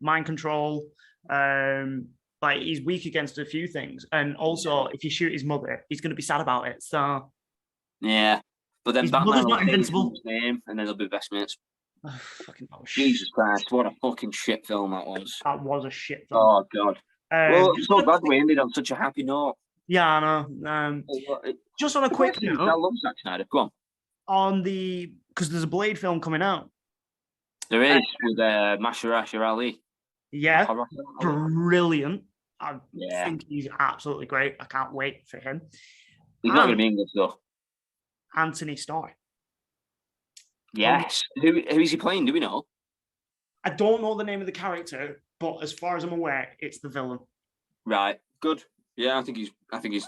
Mind control. Like he's weak against a few things, and also if you shoot his mother, he's going to be sad about it. So yeah, but then his Batman mother's not invincible. His name, and then they'll be best mates. Oh, fucking Jesus Christ! What a fucking shit film that was. That was a shit film. Oh God. Well, I'm so glad we ended on such a happy note. Yeah, I know. Just on a quick note, I love Zack Snyder. Go on. Because there's a Blade film coming out. There is with Mahershala Ali. Yeah, brilliant. I think he's absolutely great. I can't wait for him. He's not going to be English though. Anthony Starr. Yes. Who is he playing? Do we know? I don't know the name of the character, but as far as I'm aware, it's the villain. Right. Good. Yeah, I think he's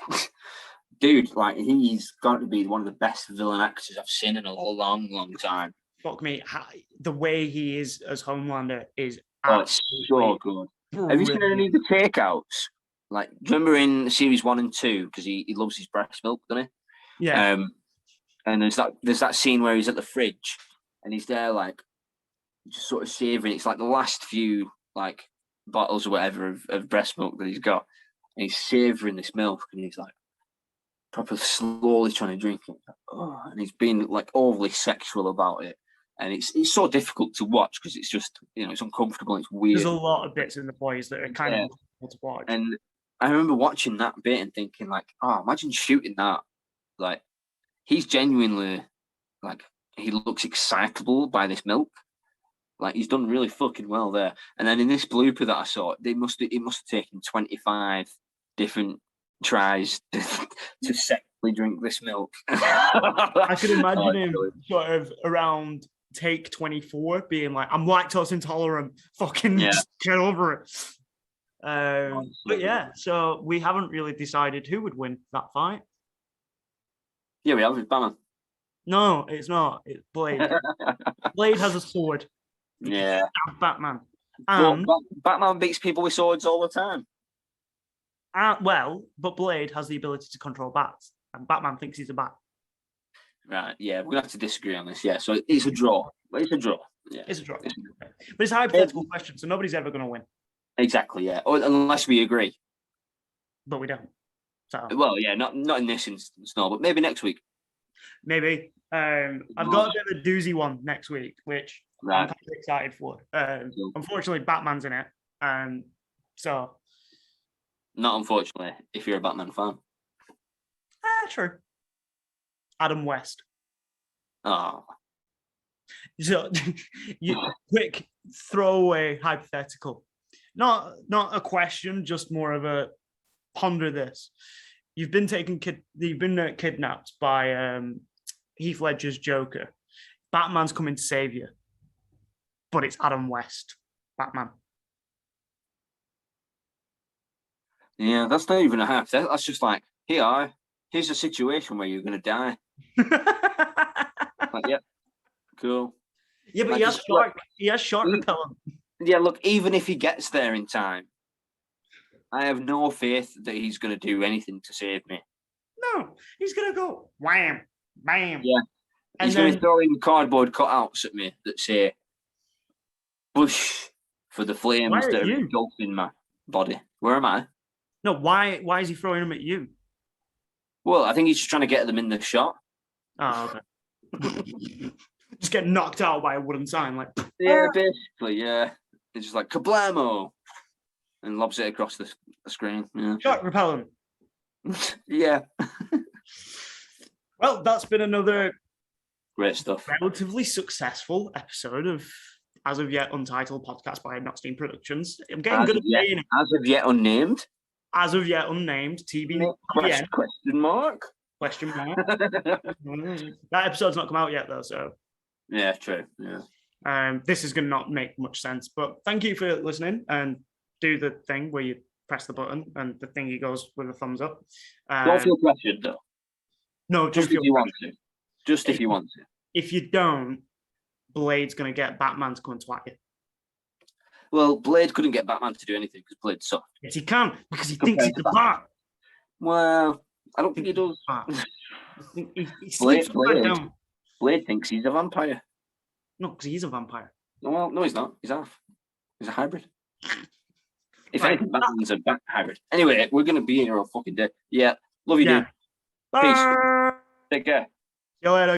dude, like he's got to be one of the best villain actors I've seen in a long, long time. Fuck me. The way he is as Homelander is so good. Brilliant. Have you seen any of the takeouts? Like, remember in series 1 and 2, because he loves his breast milk, doesn't he? Yeah. And there's that scene where he's at the fridge and he's there like just sort of savoring. It's like the last few like bottles or whatever of breast milk that he's got, and he's savouring this milk, and he's like proper slowly trying to drink it. Oh, and he's being like overly sexual about it, and it's so difficult to watch because it's just it's uncomfortable. It's weird. There's a lot of bits in the boys that are kind of uncomfortable to watch. And I remember watching that bit and thinking like, oh, imagine shooting that. Like, he's genuinely like, he looks excitable by this milk. Like, he's done really fucking well there. And then in this blooper that I saw, it must have taken 25 different tries to sexually drink this milk. I could imagine him sort of around take 24 being like, I'm lactose intolerant, fucking just get over it. But yeah, so we haven't really decided who would win that fight. Yeah, we have with Batman. No, it's not. It's Blade. Blade has a sword. Yeah. Batman. Batman beats people with swords all the time. But Blade has the ability to control bats, and Batman thinks he's a bat. Right, yeah, we're going to have to disagree on this, yeah. So it's a draw. It's a draw. Yeah. It's a draw. But it's a hypothetical question, so nobody's ever going to win. Exactly, yeah. Or, unless we agree. But we don't. So. Well, yeah, not in this instance, no, but maybe next week. Maybe. I've got a bit of a doozy one next week, which I'm kind of excited for. Unfortunately, Batman's in it. So. Not unfortunately, if you're a Batman fan. True. Adam West. Oh. So, quick throwaway hypothetical. Not a question, just more of a ponder this. You've been kidnapped by Heath Ledger's Joker. Batman's coming to save you, but it's Adam West, Batman. Yeah, that's not even a hypothetical. That's just like, here's a situation where you're going to die. Like, yeah, cool. Yeah, but like, he has shark repellent. Yeah, look, even if he gets there in time, I have no faith that he's going to do anything to save me. No, he's going to go wham, bam. Yeah, he's going to be throwing cardboard cutouts at me that say, "Push for the flames that are engulfing my body." Where am I? No, why is he throwing them at you? Well, I think he's just trying to get them in the shot. Oh, okay. Just get knocked out by a wooden sign, like. Yeah, basically, yeah. It's just like kablamo, and lobs it across the screen. Yeah. Shark repellent. Yeah. Well, that's been another great stuff. Relatively successful episode of As of Yet Untitled podcast by NOTSTEAM Productions. I'm getting good at saying it. As of Yet Unnamed. As of Yet Unnamed. TBN. Question mark. Question mark. That episode's not come out yet, though, so. Yeah, true. Yeah. This is going to not make much sense, but thank you for listening, and do the thing where you press the button and the thingy goes with a thumbs up. Don't feel pressured, though. No, just if you want to. Just if you want to. If you don't, Blade's going to get Batman to come and twat you. Well, Blade couldn't get Batman to do anything because Blade's soft. Yes, he can, because he thinks he's a bat. Well, I don't think he does. Blade thinks he's a vampire. No, because he's a vampire. Well, no, he's not. He's half. He's a hybrid. If anything, Batman's a bat hybrid. Anyway, we're going to be here all fucking day. Yeah. Love you, dude. Bye. Peace. Take care. See you later.